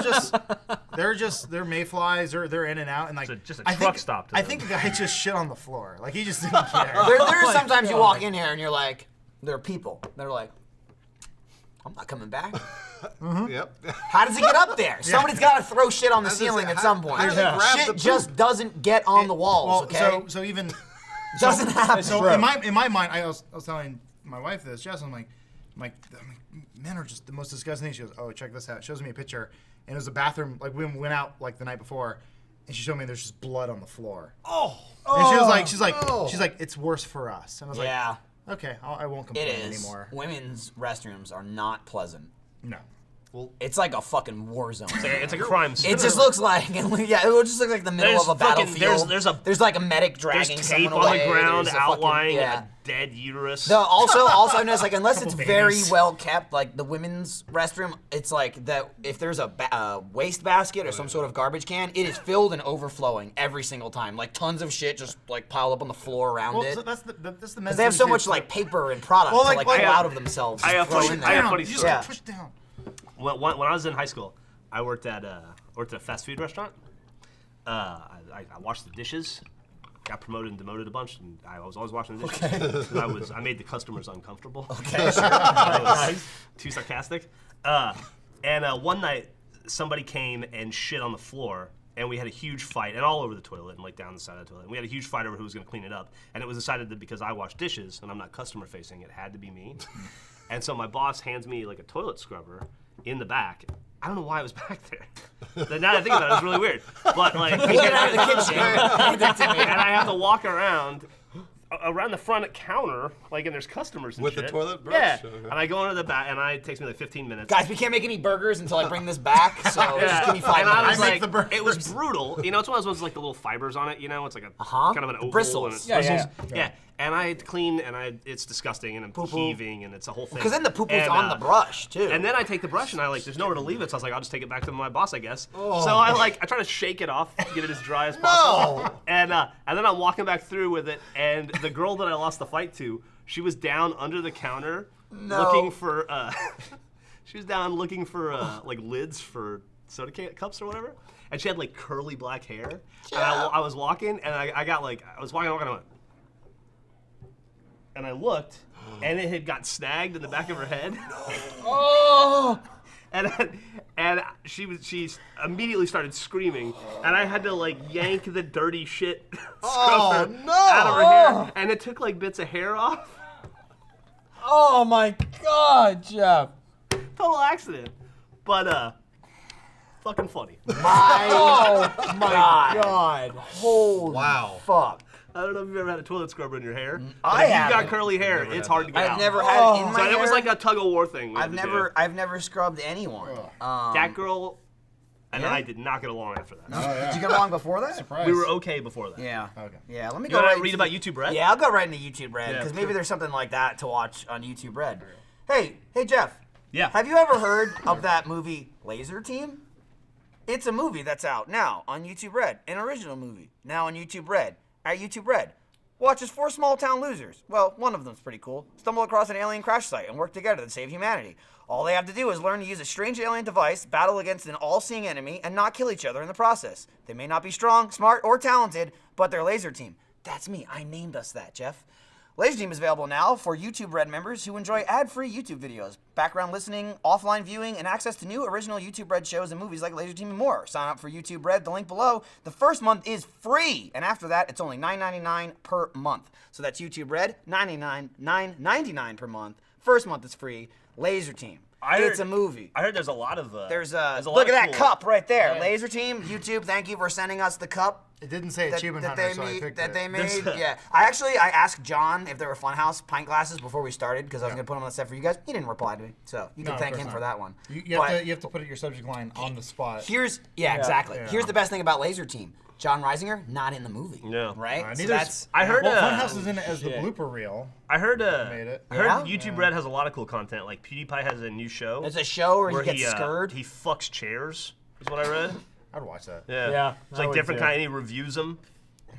they're mayflies. They're in and out, and like Just a I truck think, stop to I them. think the guy just shit on the floor. Like he just didn't care. There's sometimes you walk in here and you're like, there are people. They're like, I'm not coming back. Yep. How does it get up there? Somebody's got to throw shit on the I was gonna ceiling say, at how- some point. how do they grab Shit the just doesn't get on the walls. Well, Okay, so even doesn't happen. so in my mind, I was telling my wife this, Jess. I'm like, men are just the most disgusting thing. She goes, oh, check this out. Shows me a picture, and it was a bathroom. Like we went out like the night before, and she showed me there's just blood on the floor. Oh, And she's like, it's worse for us. And I was yeah, like, okay, I won't it complain is. anymore. Women's restrooms are not pleasant. No. It's like a fucking war zone. It's a crime scene. It just looks like, yeah, it just looks like the middle There's of a fucking- battlefield. there's like a medic dragging tape someone on the away. ground There's a fucking- outlining yeah. dead uterus. No, also I noticed, like, unless it's Couple very babies. well kept, like the women's restroom, it's like that if there's a waste basket or some sort of garbage can, it is filled and overflowing every single time. Like tons of shit just like piled up on the floor around Well, it. so that's the men's Because they have so room, much too. like paper and product Well, to like- like like- pull out of themselves. I have throw funny- in I have there. funny You just story. Yeah. push down. When I was in high school, I worked at a fast food restaurant. I washed the dishes. Got promoted and demoted a bunch, and I was always washing the dishes. And I made the customers uncomfortable. Okay, sure. I was too sarcastic. One night, somebody came and shit on the floor, and we had a huge fight, and all over the toilet, and like down the side of the toilet. And we had a huge fight over who was going to clean it up. And it was decided that because I washed dishes and I'm not customer facing, it had to be me. And so my boss hands me like a toilet scrubber in the back. I don't know why it was back there. But now that I think about it, it's really weird. But like, Pull it out of the kitchen. Hand it to me. and I have to walk around the front counter, like, and there's customers and With shit. the toilet brush? Yeah. Okay. And I go into the back, and it takes me like 15 minutes. Guys, we can't make any burgers until I bring this back, so just give me 5 and I minutes. was I make like, the burgers. it was brutal. You know, it's one of those ones with, like the little fibers on it. You know, it's like a kind of an oval. bristles. And it's, Yeah. yeah. And I had to clean, and it's disgusting, and I'm Poo-poo. heaving, and it's a whole thing. Because then the poo-poo's And, on the brush, too. And then I take the brush, and there's nowhere to leave it, so I was like, I'll just take it back to my boss, I guess. So I try to shake it off, get it as dry as possible. And then I'm walking back through with it, and the girl that I lost the fight to, she was down under the counter looking for she was down looking for like lids for soda cups or whatever, and she had like curly black hair. And I was walking, and I was walking, and I went, and I looked, and it had got snagged in the back of her head. Oh! And she immediately started screaming, and I had to like yank the dirty shit scrubber out of her hair, and it took like bits of hair off. Oh my God, Jeff. Total accident, but fucking funny. Oh my God. Holy Wow. fuck. I don't know if you've ever had a toilet scrubber in your hair. I But if you've haven't. got curly hair, it's hard to get out. I've never had it in my So hair. it was like a tug of war thing. we had I've to never scrubbed anyone. do. That girl and Yeah? I did not get along after that. Did you get along before that? Surprise. We were okay before that. Yeah. Okay. Yeah, let me You go want right to read to- about YouTube Red? Yeah, I'll go right into YouTube Red, Yeah, because sure. maybe there's something like that to watch on YouTube Red. Hey, Jeff. Yeah. Have you ever heard of that movie Laser Team? It's a movie that's out now on YouTube Red, an original movie, now on YouTube Red, at YouTube Red. Watch as 4 small town losers, well, one of them's pretty cool, stumble across an alien crash site and work together to save humanity. All they have to do is learn to use a strange alien device, battle against an all-seeing enemy, and not kill each other in the process. They may not be strong, smart, or talented, but they're Laser Team. That's me. I named us that, Jeff. Laser Team is available now for YouTube Red members who enjoy ad-free YouTube videos, background listening, offline viewing, and access to new original YouTube Red shows and movies like Laser Team and more. Sign up for YouTube Red, the link below. The first month is free, and after that, it's only $9.99 per month. So that's YouTube Red, $9.99 per month. First month is free. Laser Team. It's a movie. I heard there's a lot of. There's lot look of at that cool- cup right there. Laser Team, YouTube, thank you for sending us the cup. It didn't say achievement hunter, they so I made, picked that it. they made. Yeah, I asked John if there were Funhouse pint glasses before we started because I was gonna put them on the set for you guys. He didn't reply to me, so you No, can of thank course him not. for that one. You have to put it your subject line on the spot. Exactly. Yeah. Here's the best thing about Laser Team. John Reisinger not in the movie. Yeah. Right. So neither's- that's I heard. Well, Funhouse is in it as the blooper reel. I heard. made it. I heard Yeah? YouTube Red has a lot of cool content. Like PewDiePie has a new show. there's a show where he gets he scurred. He fucks chairs. Is what I read. I'd watch that. Yeah. Yeah, It's I like would different too. kind. He reviews them.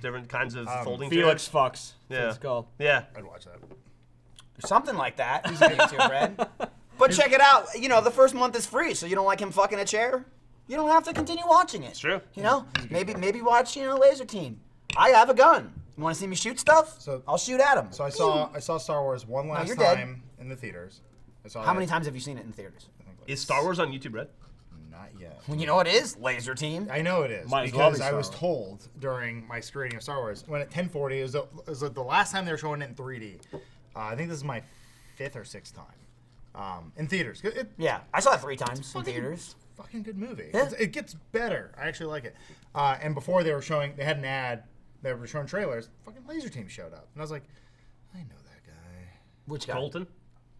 Different kinds of folding Felix chairs. fucks. Yeah. It's called. Yeah. I'd watch that. Something like that. He's on YouTube Red. But check it out. You know, the first month is free, so you don't like him fucking a chair. You don't have to continue watching it. It's true. You know, maybe watch Laser Team. I have a gun. You want to see me shoot stuff? So- I'll shoot at him. So I saw Star Wars one last you're dead. time in the theaters. I saw How it- many times have you seen it in theaters? I think, like, Is Star Wars on YouTube Red? Not yet. When you know what it is, Laser Team. I know it is Might as well because be I Star was Wars. told during my screening of Star Wars when at 10:40 it was the last time they were showing it in 3D. I think this is my 5th or 6th time in theaters. Yeah, I saw it 3 times in theaters. Fucking good movie. Yeah. It gets better. I actually like it. And before they had an ad. They were showing trailers. Fucking Laser Team showed up, and I was like, I know that guy. Which guy? Colton?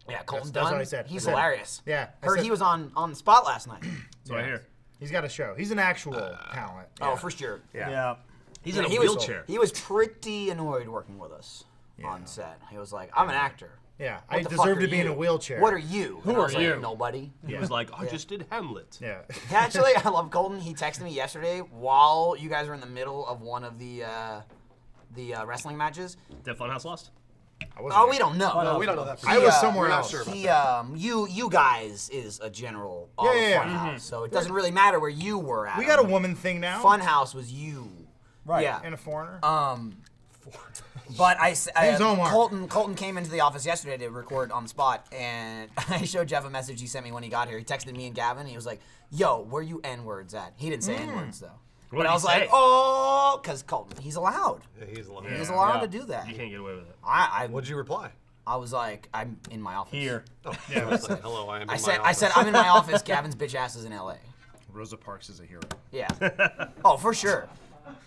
Yeah, Colton That's Dunn. what I said. He's I said- hilarious. Yeah, I Heard said- he was on the spot last night. That's what I hear. He's got a show. He's an actual talent. Oh, for sure. Yeah. Yeah. He's in a he was- wheelchair. He was pretty annoyed working with us. on set. He was like, I'm an actor. Yeah, What I the fuck deserve are to be in you? a wheelchair. What are you? Who And I are was like, you? Nobody. He was like, I just did Hamlet. Yeah. Actually, I love Colton. He texted me yesterday while you guys were in the middle of one of the wrestling matches. Did Funhouse lost? Oh, we don't know. No, we don't know that. I was He, somewhere we're not else. sure about He, you guys is a general of Yeah. Funhouse, so it doesn't really matter where you were at. We got a woman thing now. Funhouse was you. Right. Yeah. And a foreigner. But Name's Omar. Colton came into the office yesterday to record on the spot, and I showed Jeff a message he sent me when he got here. He texted me and Gavin. He was like, "Yo, where you N-words at?" He didn't say N-words though. What But did I he was like, say? "Oh," because Colton, he's allowed. Yeah, he's lying. He's allowed Yeah. to do that. You can't get away with it. I What'd you reply? I was like, "I'm in my office." Here. Oh, yeah. I was like, hello, I am. I said, "I'm in my office." Gavin's bitch ass is in L.A. Rosa Parks is a hero. Yeah. Oh, for sure.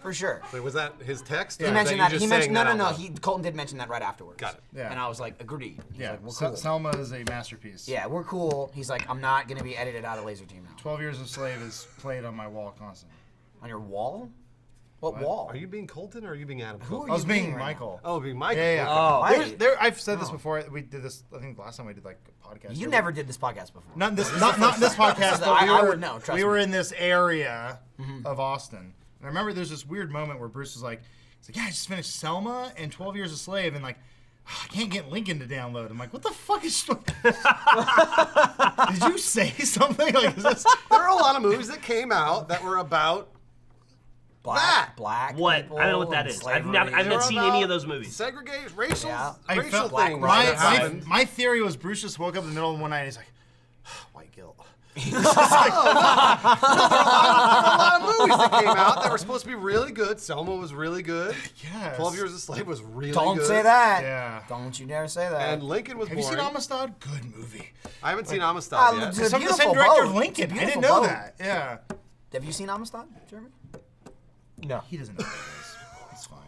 For sure. Wait, was that his text? He or mentioned is that. you He just mentioned saying no. that out loud? Colton did mention that right afterwards. Got it. Yeah. And I was like, agreed. He's Yeah. like, we're cool. Selma is a masterpiece. Yeah, we're cool. He's like, I'm not gonna be edited out of Laser Team now. 12 Years a Slave is played on my wall constantly. On your wall? What wall? Are you being Colton or are you being Adam? Who Colton? are I was you being being right Michael. Oh, being Michael. Yeah, yeah. Okay. Oh, I've said this before. We did this. I think last time we did like a podcast. You never did this podcast before. Not this. Not this podcast. But I would know, trust we were me. in this area of Austin, and I remember there's this weird moment where Bruce was like, "Yeah, I just finished Selma and 12 Years a Slave, and like, I can't get Lincoln to download." I'm like, "What the fuck is?" Did you say something? Like, is this? There are a lot of movies that came out that were about Black What? people I don't know what that and is. I've slavery. not seen any of those movies. Segregation, racial, Yeah. I racial felt Black things. Rider. that happened. my theory was Bruce just woke up in the middle of one night and he's like, "White guilt." There are a lot of movies that came out that were supposed to be really good. Selma was really good. Yes. 12 Years a Slave was really Don't good. say that. Yeah. Don't you dare say that. And Lincoln was Have you boring. seen Amistad? Good movie. I haven't seen Amistad Ah, yet. It's a Some of the beautiful same director boat. of Lincoln. It's a I didn't beautiful know boat. that. Yeah. Have you seen Amistad, Jeremy? No. He doesn't know what it is. It's fine.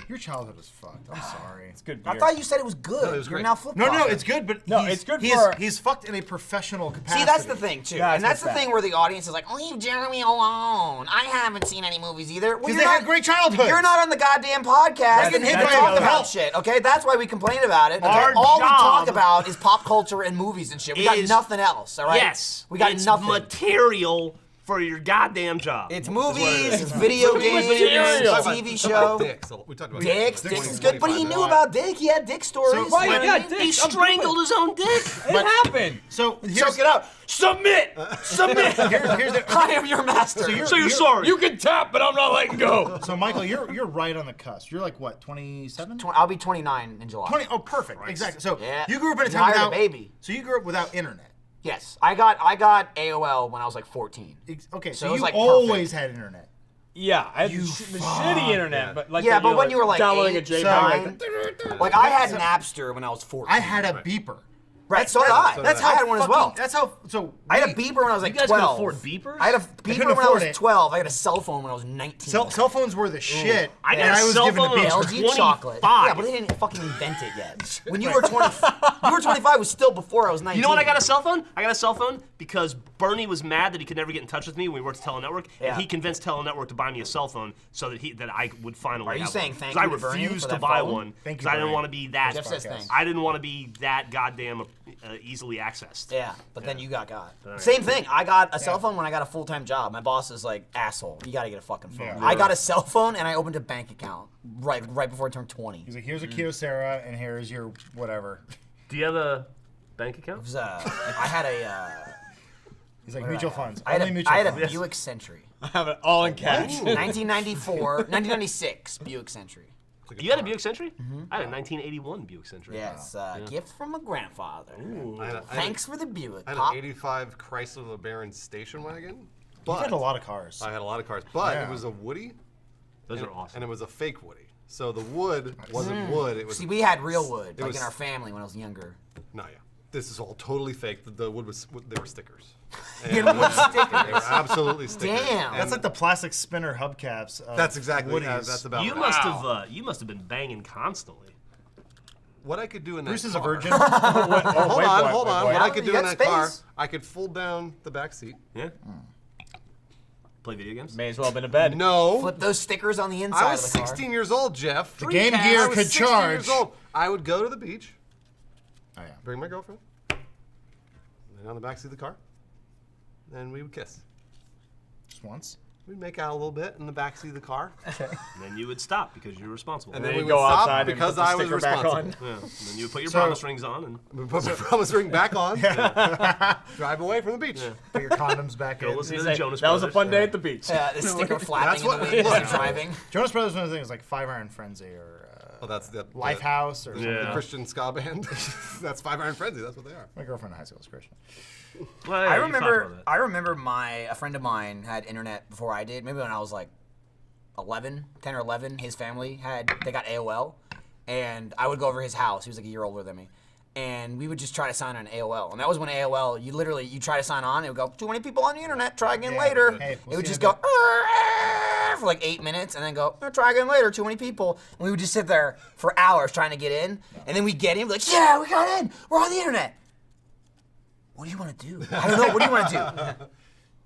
Your childhood was fucked. I'm sorry. It's good beer. I thought you said it was good. No, it was You're great. now flip No, it's good, but No, he's, it's good he's, for- he's fucked in a professional capacity. See, that's the thing too, Yeah, and that's it's the bad. thing where the audience is like, "Leave Jeremy alone. I haven't seen any movies either." Well, Because you're they not- had great childhoods. You're not on the goddamn podcast getting hit to by talk a about belt. shit. Okay, that's why we complain about it. Okay? Our All we talk job about is pop culture and movies and shit. We got is- nothing else. All right. Yes. We got it's nothing. material for your goddamn job. It's is what it movies, is. it's video games, material. it's TV show. We talked about Dicks is good, but he 25 knew about Dick. He had Dick stories. So- You know what I yeah, mean? Dick. He strangled his own dick. It happened. So Choke it out. Submit. Submit. here's the, I am your master. So you're sorry. You can tap, but I'm not letting go. so Michael, you're right on the cusp. You're like what, 27? I'll be 29 in July. 20. Oh, perfect. Exactly. So Yeah. you grew up in a You town hired a without baby. So you grew up without internet. Yes, I got AOL when I was like 14. Okay, So so it was, you like, always had internet. Yeah, I had You the shitty fuck. internet, but like Yeah, that, but when you were like downloading 8, a JPEG, 9, like, like I had Napster when I was 14. I had a beeper. Right, so did I. so That's did how I. I had one as well. That's how. So I had a beeper when I was like You guys 12. can afford beepers? I had a beeper couldn't when I afford was it. 12. I had a cell phone when I was 19. cell phones were the shit. I got and a I was cell given a phone when I was beeper. LG chocolate. 25. Yeah, but they didn't fucking invent it yet. When you were 20, you were 25 was still before I was 19. You know what I got a cell phone? I got a cell phone because Bernie was mad that he could never get in touch with me when we worked at Telenetwork, Yeah. and he convinced Telenetwork to buy me a cell phone so that I would finally Are you have saying one. thank 'Cause you I to Bernie refused for to that buy phone? one Thank because you, I didn't Bernie. want to be that. Jeff says thanks. I didn't want to be that goddamn easily accessed. Yeah, but then you got. Same thing. I got a cell phone when I got a full-time job. My boss is like, asshole, you gotta get a fucking phone. Yeah. I got a cell phone and I opened a bank account right before I turned 20. He's like, here's a Kyocera, and here's your whatever. Do you have a bank account? It was, I had a, He's like mutual funds. I had Only mutual I had a funds. Buick Century. I have it all in cash. 1996 Buick Century. You had a Buick Century? I had a 1981 Buick Century. Yes, gift from a grandfather. Thanks for the Buick. I had Pop. an 85 Chrysler LeBaron station wagon. You But had a lot of cars. I had a lot of cars, but Yeah. it was a Woody, Those are awesome. and it was a fake Woody. So the wood wasn't wood. It was See, we had real wood, like was- in our family when I was younger. no, yeah. This is all totally fake. The wood was they were stickers. They were stickers. They were absolutely stickers. Damn. That's And like the plastic spinner hubcaps. Of that's exactly Woodies. that's about You right. must have been banging constantly. What I could do in that Bruce is a car- virgin. Hold on. wait. What I could You do in got that car, space. I could fold down the back seat, Yeah. Play video games? May as well have been in bed. No. Flip those stickers on the inside I was of the car. 16 years old, Jeff. The Game Gear I was could 16 charge. years old. I would go to the beach, Oh, yeah. bring my girlfriend, lay down the backseat of the car, and we would kiss. Just once. We'd make out a little bit in the backseat of the car. And then you would stop because you're responsible. And Then then we you would go stop outside and because put the I was sticker back on. responsible. Yeah. And then you would put your So- promise rings on and We put my promise ring back on. Drive away from the beach. Put your condoms back go in. listen to That the Jonas was a Brothers. fun day at the beach. The sticker flapping in what- the wind as yeah. you're driving. Jonas Brothers, one of the things like Five Iron Frenzy or Oh, that's the Lifehouse or something. Yeah. the Christian ska band. That's Five Iron Frenzy. That's what they are. My girlfriend in high school was Christian. Well, yeah, I you talked remember. about that. I remember a friend of mine had internet before I did. Maybe when I was like 10 or 11. His family they got AOL, and I would go over his house. He was like a year older than me, and we would just try to sign on AOL. And that was when AOL, you try to sign on, it would go, too many people on the internet. Try again Yeah, later. hey, we'll it would see just you in go for like 8 minutes, and then go, try again later. Too many people. And we would just sit there for hours trying to get in, and then we get in, we're like, yeah, we got in. We're on the internet. What do you want to do? I don't know. What do you want to do?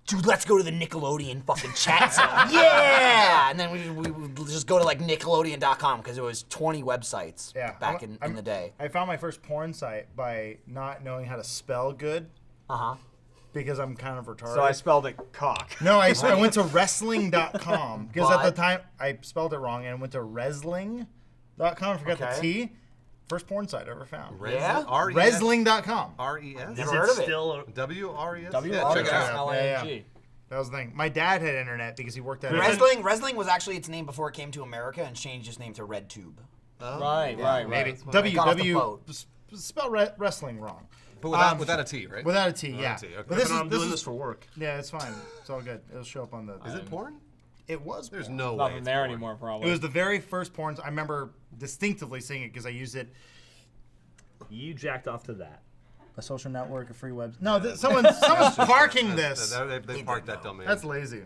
Dude, let's go to the Nickelodeon fucking chat zone. Yeah! And then we would just go to like Nickelodeon.com because it was 20 websites back in the day. I found my first porn site by not knowing how to spell good Uh-huh. because I'm kind of retarded. So I spelled it cock. No, I went to wrestling.com because at the But- time I spelled it wrong and went to wrestling.com. I forgot the Okay. T. First porn site I ever found. Yeah? R-E-S? Wrestling.com. R-E-S? Never heard of it. Still W-R-E-S? W-R-E-S. check it out. L-A-N-G. That was the thing. My dad had internet because he worked at Wrestling was actually its name before it came to America and changed its name to RedTube. Right. maybe got off the W. boat. Spell wrestling wrong. But without a T, right? Without a T, yeah. a T, okay. But this I'm doing is this for work. yeah, it's fine. It's all good. It'll show up on the. Is it porn? It was. There's porn. no way. Nothing it's there porn. anymore, probably. It was the very first porn. I remember distinctively seeing it because I used it. You jacked off to that. A social network, a free website. No, someone's parking this. They parked that domain. That's lazy.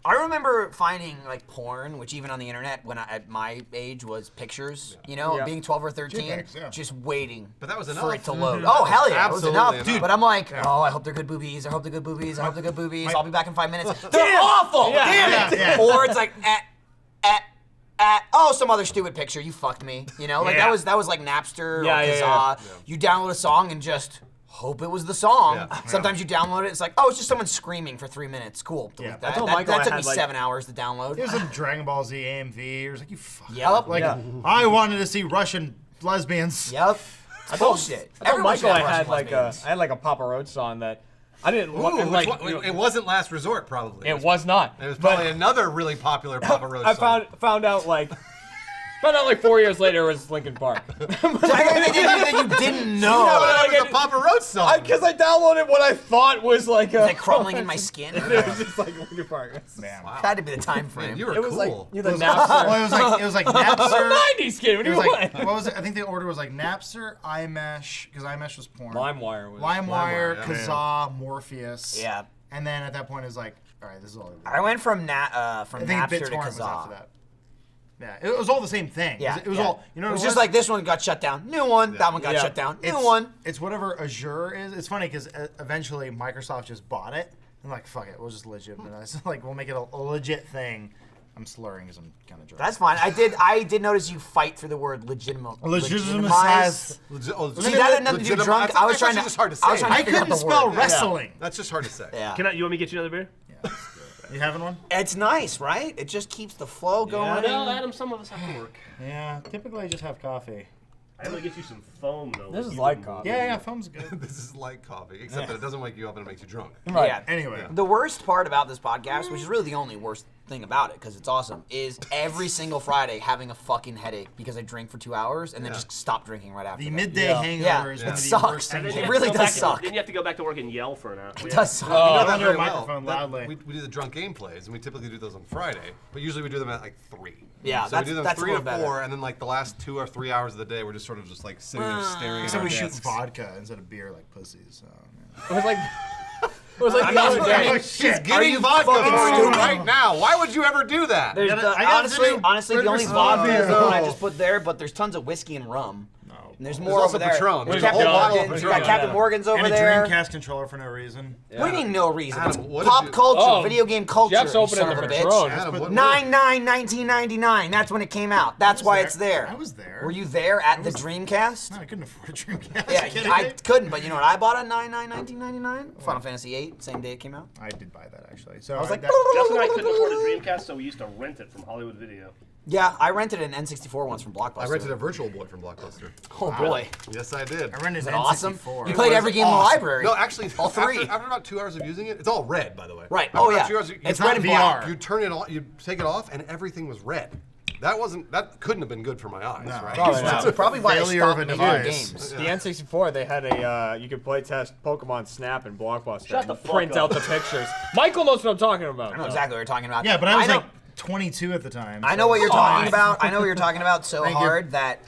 I remember finding like porn, which even on the internet when at my age was pictures, Yeah. being 12 or 13, JPEGs, yeah. just waiting But that was for enough. it to load. Oh, hell yeah, it was Absolutely enough. enough. Dude, but I'm like, oh, I hope they're good boobies. I hope they're good boobies. I hope they're good boobies. I'll be back in 5 minutes. They're awful. Damn it. Yeah. Or it's like, oh, some other stupid picture. You fucked me. Like Yeah. that was like Napster Yeah, or yeah, Kazaa. yeah. You download a song and just hope it was the song. Yeah. Sometimes you download it. It's like, oh, it's just someone screaming for 3 minutes. Cool. Delete Yeah. that. I told That Michael I took me had, like- 7 hours to download. It was some Dragon Ball Z AMV. It was like you fuck. Yep. Like Yeah. I wanted to see Russian lesbians. Yep. It's bullshit. I told Everyone should Michael I have had Russian lesbians. I had like a Papa Roach song that I didn't Ooh, want. which one- it wasn't Last Resort, probably. It was not. It was But probably another really popular Papa Roach I song. found out like 4 years later it was Linkin Park. that you didn't know. Yeah, but I that was get- a Papa Roach song. Because I downloaded what I thought was like a. Like crumbling in my skin. It was just like Linkin Park. Man. Had to be the time frame. Man, you were It was cool. like the Well, Napster. it was like Napster. 90s kid. What It do was you like want? what was it? I think the order was like Napster, iMesh, because iMesh was porn. LimeWire was. LimeWire, yeah. Kazaa, Morpheus. Yeah. And then at that point it was like, all right, this is all. I went from I think Napster to BitTorrent was after Kazaa. that. Yeah, it was all the same thing. Yeah, it was yeah. all. You know, it what was just like this one got shut down. New one. That one got Yeah. shut down. New it's, one. It's whatever Azure is. It's funny because eventually Microsoft just bought it and like, fuck it, we'll just legitimize. Like, we'll make it a legit thing. I'm slurring because I'm kind of drunk. That's fine. I did notice you fight for the word legitimate. Legitimize. See, that had nothing to do drunk. I was trying to. Just hard to I was say. trying to I figure out couldn't the spell word. wrestling. That's just hard to say. Yeah. You want me to get you another beer? You having one? It's nice, right? It just keeps the flow going. Well, Adam, some of us have to work. Yeah, typically I just have coffee. I'm gonna get you some foam though. This is You like can- coffee. Yeah, foam's good. This is like coffee, except that it doesn't wake you up and it makes you drunk. Right. Yeah. Anyway, The worst part about this podcast, which is really the only worst thing about it, because it's awesome, is every single Friday having a fucking headache because I drink for 2 hours and then just stop drinking right after. the that. midday Yeah. hangover Yeah. is It one of the sucks. worst And things. then It you really have to go does back- suck. Then you have to go back to work and yell for an hour. It does suck. You Oh, know I that hear very a microphone That- loudly. We do the drunk game plays, and we typically do those on Friday, but usually we do them at like 3. Yeah, so we do them that's a 3 to little 4, better. and then like the last 2 or 3 hours of the day, we're just sort of just like sitting there staring at Except our we shoot desks. vodka instead of beer like pussies. So, It was like. It was like the other day. She's getting vodka fucking for you stupid? right now. Why would you ever do that? There's I got honestly, to do the only Red vodka is Versailles. the one I just put there, but there's tons of whiskey and rum. And there's There's more also over there. Patron. There's There's a Captain whole bottle of Morgan's. You Patron. got Captain Morgan's over And a there. Dreamcast controller for no reason. What do you mean no reason? Adam, It's what did pop you- culture, Oh, video game culture. Jeff's you opening son the of a Patron. bitch. Adam, what- 1999. That's when it came out. That's why it's there. I was there. Were you there at the Dreamcast? No, I couldn't afford a Dreamcast. Yeah, Are you kidding I me? couldn't, but you know what I bought on 1999? Final Fantasy VIII, same day it came out. I did buy that actually. So I was like, that, Jeff and I couldn't afford a Dreamcast, so we used to rent it from Hollywood Video. Yeah, I rented an N64 once from Blockbuster. I rented a Virtual Boy from Blockbuster. Oh boy, Yes, I did. I rented is an it awesome? N64. You played every game in the library. No, actually, all three. After about 2 hours of using it, it's all red, by the way. Right. After Oh about yeah. 2 hours, It's not red and VR. black. You turn it on, you take it off, and everything was red. That couldn't have been good for my eyes, right? Probably not. That's probably why I Failure stopped of a making device. games. The N64, they had a you could play test Pokemon Snap and Blockbuster. Shut and the fuck print up. out the pictures. Michael knows what I'm talking about. I know exactly what you're talking about. Yeah, but I was know, like 22 at the time. I so- know what you're talking about. I know what you're talking about so Thank you. hard that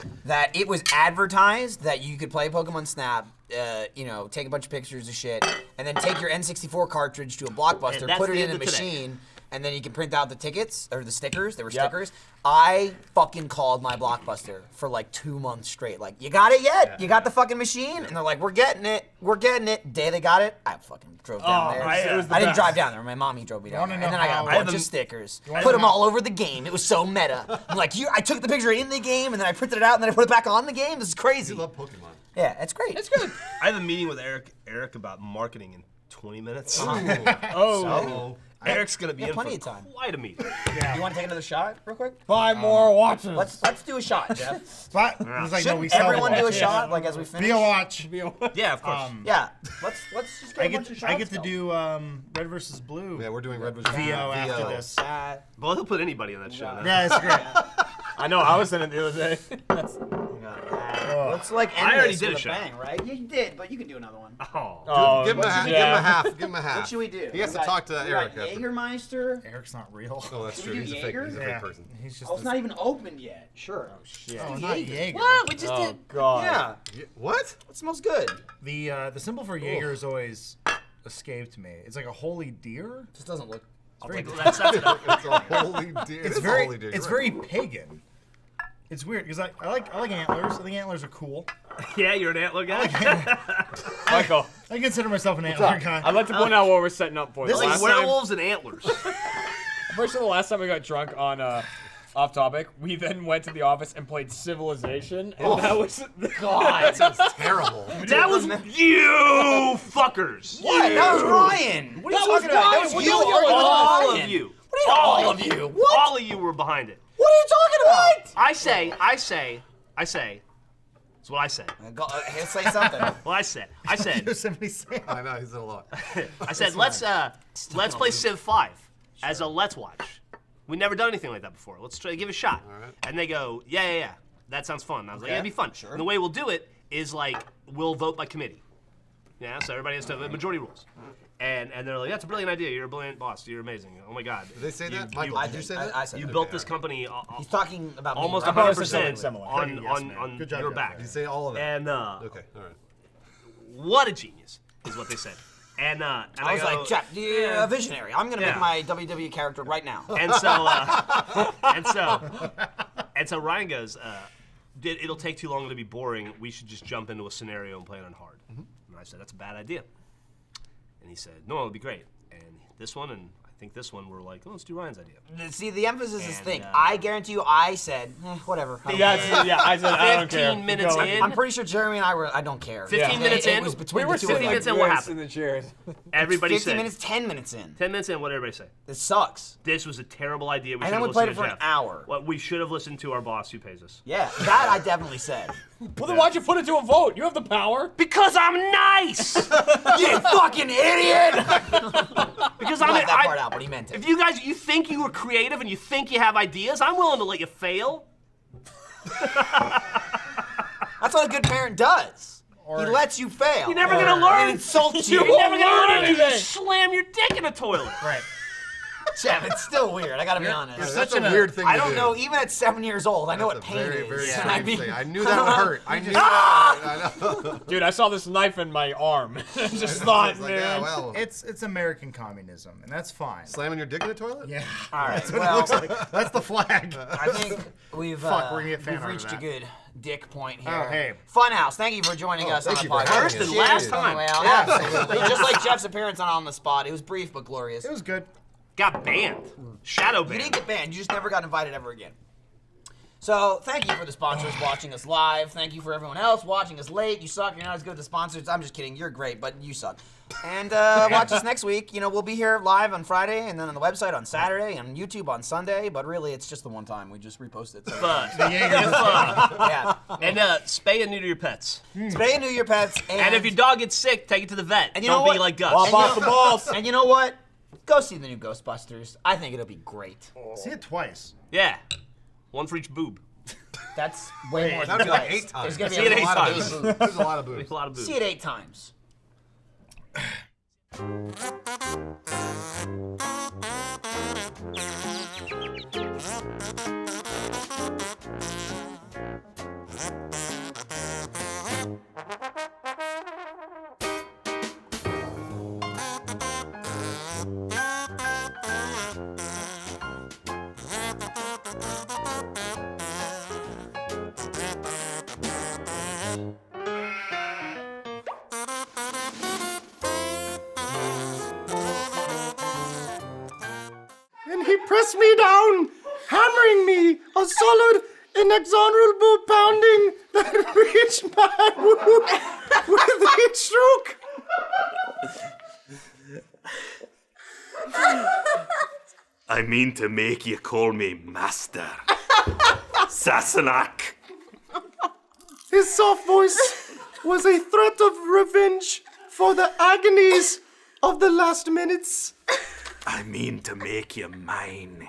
it was advertised that you could play Pokemon Snap, take a bunch of pictures of shit, and then take your N64 cartridge to a Blockbuster, And that's put it the in a end of today. machine, and then you can print out the tickets or the stickers. They were Yep. stickers. I fucking called my Blockbuster for like 2 months straight. Like, you got it yet? You got the fucking machine? And they're like, we're getting it. We're getting it. Day they got it, I fucking drove down there. it was the I didn't best. drive down there. My mommy drove me down Wanna there. know And then I got a how- bunch of stickers. wanna Put know them how- all over the game. It was so meta. I'm like, I took the picture in the game, and then I printed it out, and then I put it back on the game. This is crazy. You love Pokemon. Yeah, it's great. It's good. I have a meeting with Eric about marketing in 20 minutes. Oh, Eric's gonna be in plenty for of time. quite a meeting. You want to take another shot, real quick? 5 more watches. Let's do a shot, Jeff. But it was like, no, we Shouldn't sell everyone do a watch. shot, like as we finish? Be a watch. Yeah, of course. Yeah. Let's just get I a bunch of get shots. I get to going. do red versus blue. Yeah, we're doing Red versus VO after VO. this. Well, he'll put anybody on that show. now. Yeah, it's great. I know. I was in it the other day. Let's like end I already this did with a shot. bang, right? You did, but you can do another one. Oh. Oh, Give him a half. Give him yeah. a half. Give him a half. What should we do? He has We to got- talk to we Eric got after. Jägermeister. Eric's not real. Oh, that's Should true. we He's do a fake. He's a Jaeger? fake person. He's just Oh, it's not even opened yet. sure. Oh shit. do Oh, not Jaeger. Jaeger. What? We just Oh did. God. Yeah. What? It smells good. The symbol for Jaeger has always escaped me. It's like a holy deer. Just doesn't look. Very, That's It's a holy deer. it's a very, holy deer. it's You're very right. pagan. It's weird because I like antlers. I think antlers are cool. Yeah, you're an antler guy. Michael, I consider myself an antler guy. I'd like to point out what we're setting up for. This The like is- last time- werewolves and antlers. First of the last time we got drunk on off topic, we then went to the office and played Civilization, and that was God. That sounds terrible. That was you fuckers. What? That was Ryan. What are you That was talking about? That Ryan. was What you. are you All yelling All Ryan. of you. What do you mean all of you? What? All of you were behind it. What are you talking about? I say. That's what I say. Say something. Well, I said. Yosemite Sam. I know he's in a lot. I said let's play Civ 5 as a let's watch. We've never done anything like that before. Let's try to give it a shot. All right. And they go, yeah. That sounds fun. And I was like, yeah, it'd be fun. Sure. And the way we'll do it is like we'll vote by committee. Yeah, so everybody has to have majority rules. And they're like, that's a brilliant idea. You're a brilliant boss. You're amazing. Oh my God. Did they say You- that? Michael, I did you did. say that? I said You that. built Okay, this all company He's talking about me, almost right? probably said 100% something similar. on, Yes, man. on Good job, your Jeff. back. Did you say all of that? And Okay, all right. what a genius is what they said. And I was go, like, Jeff, you're a visionary. I'm gonna Yeah. make my WWE character right now. And so Ryan goes, it'll take too long to be boring. We should just jump into a scenario and play it on hard. And I said, that's a bad idea. And he said, no, it'll be great. And this one, and I think this one, we're like, oh, let's do Ryan's idea. See, the emphasis is And, thing. uh, I guarantee you, I said, whatever. I don't Yeah, care. yeah. I said I don't care. 15 minutes Go. in. I'm pretty sure Jeremy and I were. I don't care. 15 minutes it in, was between We were the two sitting of like them. in, what this happened? in the chairs. Everybody 15 said, minutes, 10 minutes in. 10 minutes in, what did everybody say? This sucks. This was a terrible idea. We And should then have we played listened it for to an Jeff. hour. Well, we should have listened to our boss who pays us. Yeah, that I definitely said. Well, then why'd you put it to a vote? You have the power. Because I'm nice! You fucking idiot! Because I I'm left that part out, but he meant it. If you guys, you think you were creative and you think you have ideas, I'm willing to let you fail. That's what a good parent does. He lets you fail. You're never gonna learn. And insults you. You're never gonna learn anything. anything. Slam your dick in a toilet. Right. Jeff, it's still weird. I gotta be honest. That's such a a- weird thing I to don't do. know. Even at 7 years old, I know what That's a pain very, is. very And I strange mean, thing. I knew that would hurt. I knew that would hurt. I know. Dude, I saw this knife in my arm. Just thought, It's like, man. yeah, well, It's American communism, and that's fine. slamming your dick in the toilet? Yeah. all right. That's what Well, it looks like. That's the flag. I think we've Fuck, we're gonna get fan we've art of reached a that. good dick point here. Oh, hey. Funhouse, thank you for joining us on thank the you for podcast. having First and us. last time. Well, absolutely. Just like Jeff's appearance on the Spot. It was brief but glorious. It was good. Got banned. Shadow You banned. didn't get banned. You just never got invited ever again. So thank you for the sponsors watching us live. Thank you for everyone else watching us late. You suck. You're not as good as the sponsors. I'm just kidding. You're great, but you suck. And watch us next week. You know, we'll be here live on Friday, and then on the website on Saturday, and on YouTube on Sunday. But really, it's just the one time. We just repost it. So. But Yeah. and spay and neuter your pets. Spay and neuter your pets. And if your dog gets sick, take it to the vet. And you Don't know be what? like Gus. Wop off the balls. And you know what? Go see the new Ghostbusters. I think it'll be great. See it twice. Yeah. One for each boob. That's way more That'd than be like twice. 8 times. There's gonna See be it a 8 lot of times. boobs. There's a lot of boobs. There's a lot of boobs. See it 8 times. And he pressed me down, hammering me, a solid, inexorable pounding that reached my womb with each stroke. I mean to make you call me Master. Sassenach. His soft voice was a threat of revenge for the agonies of the last minutes. I mean to make you mine.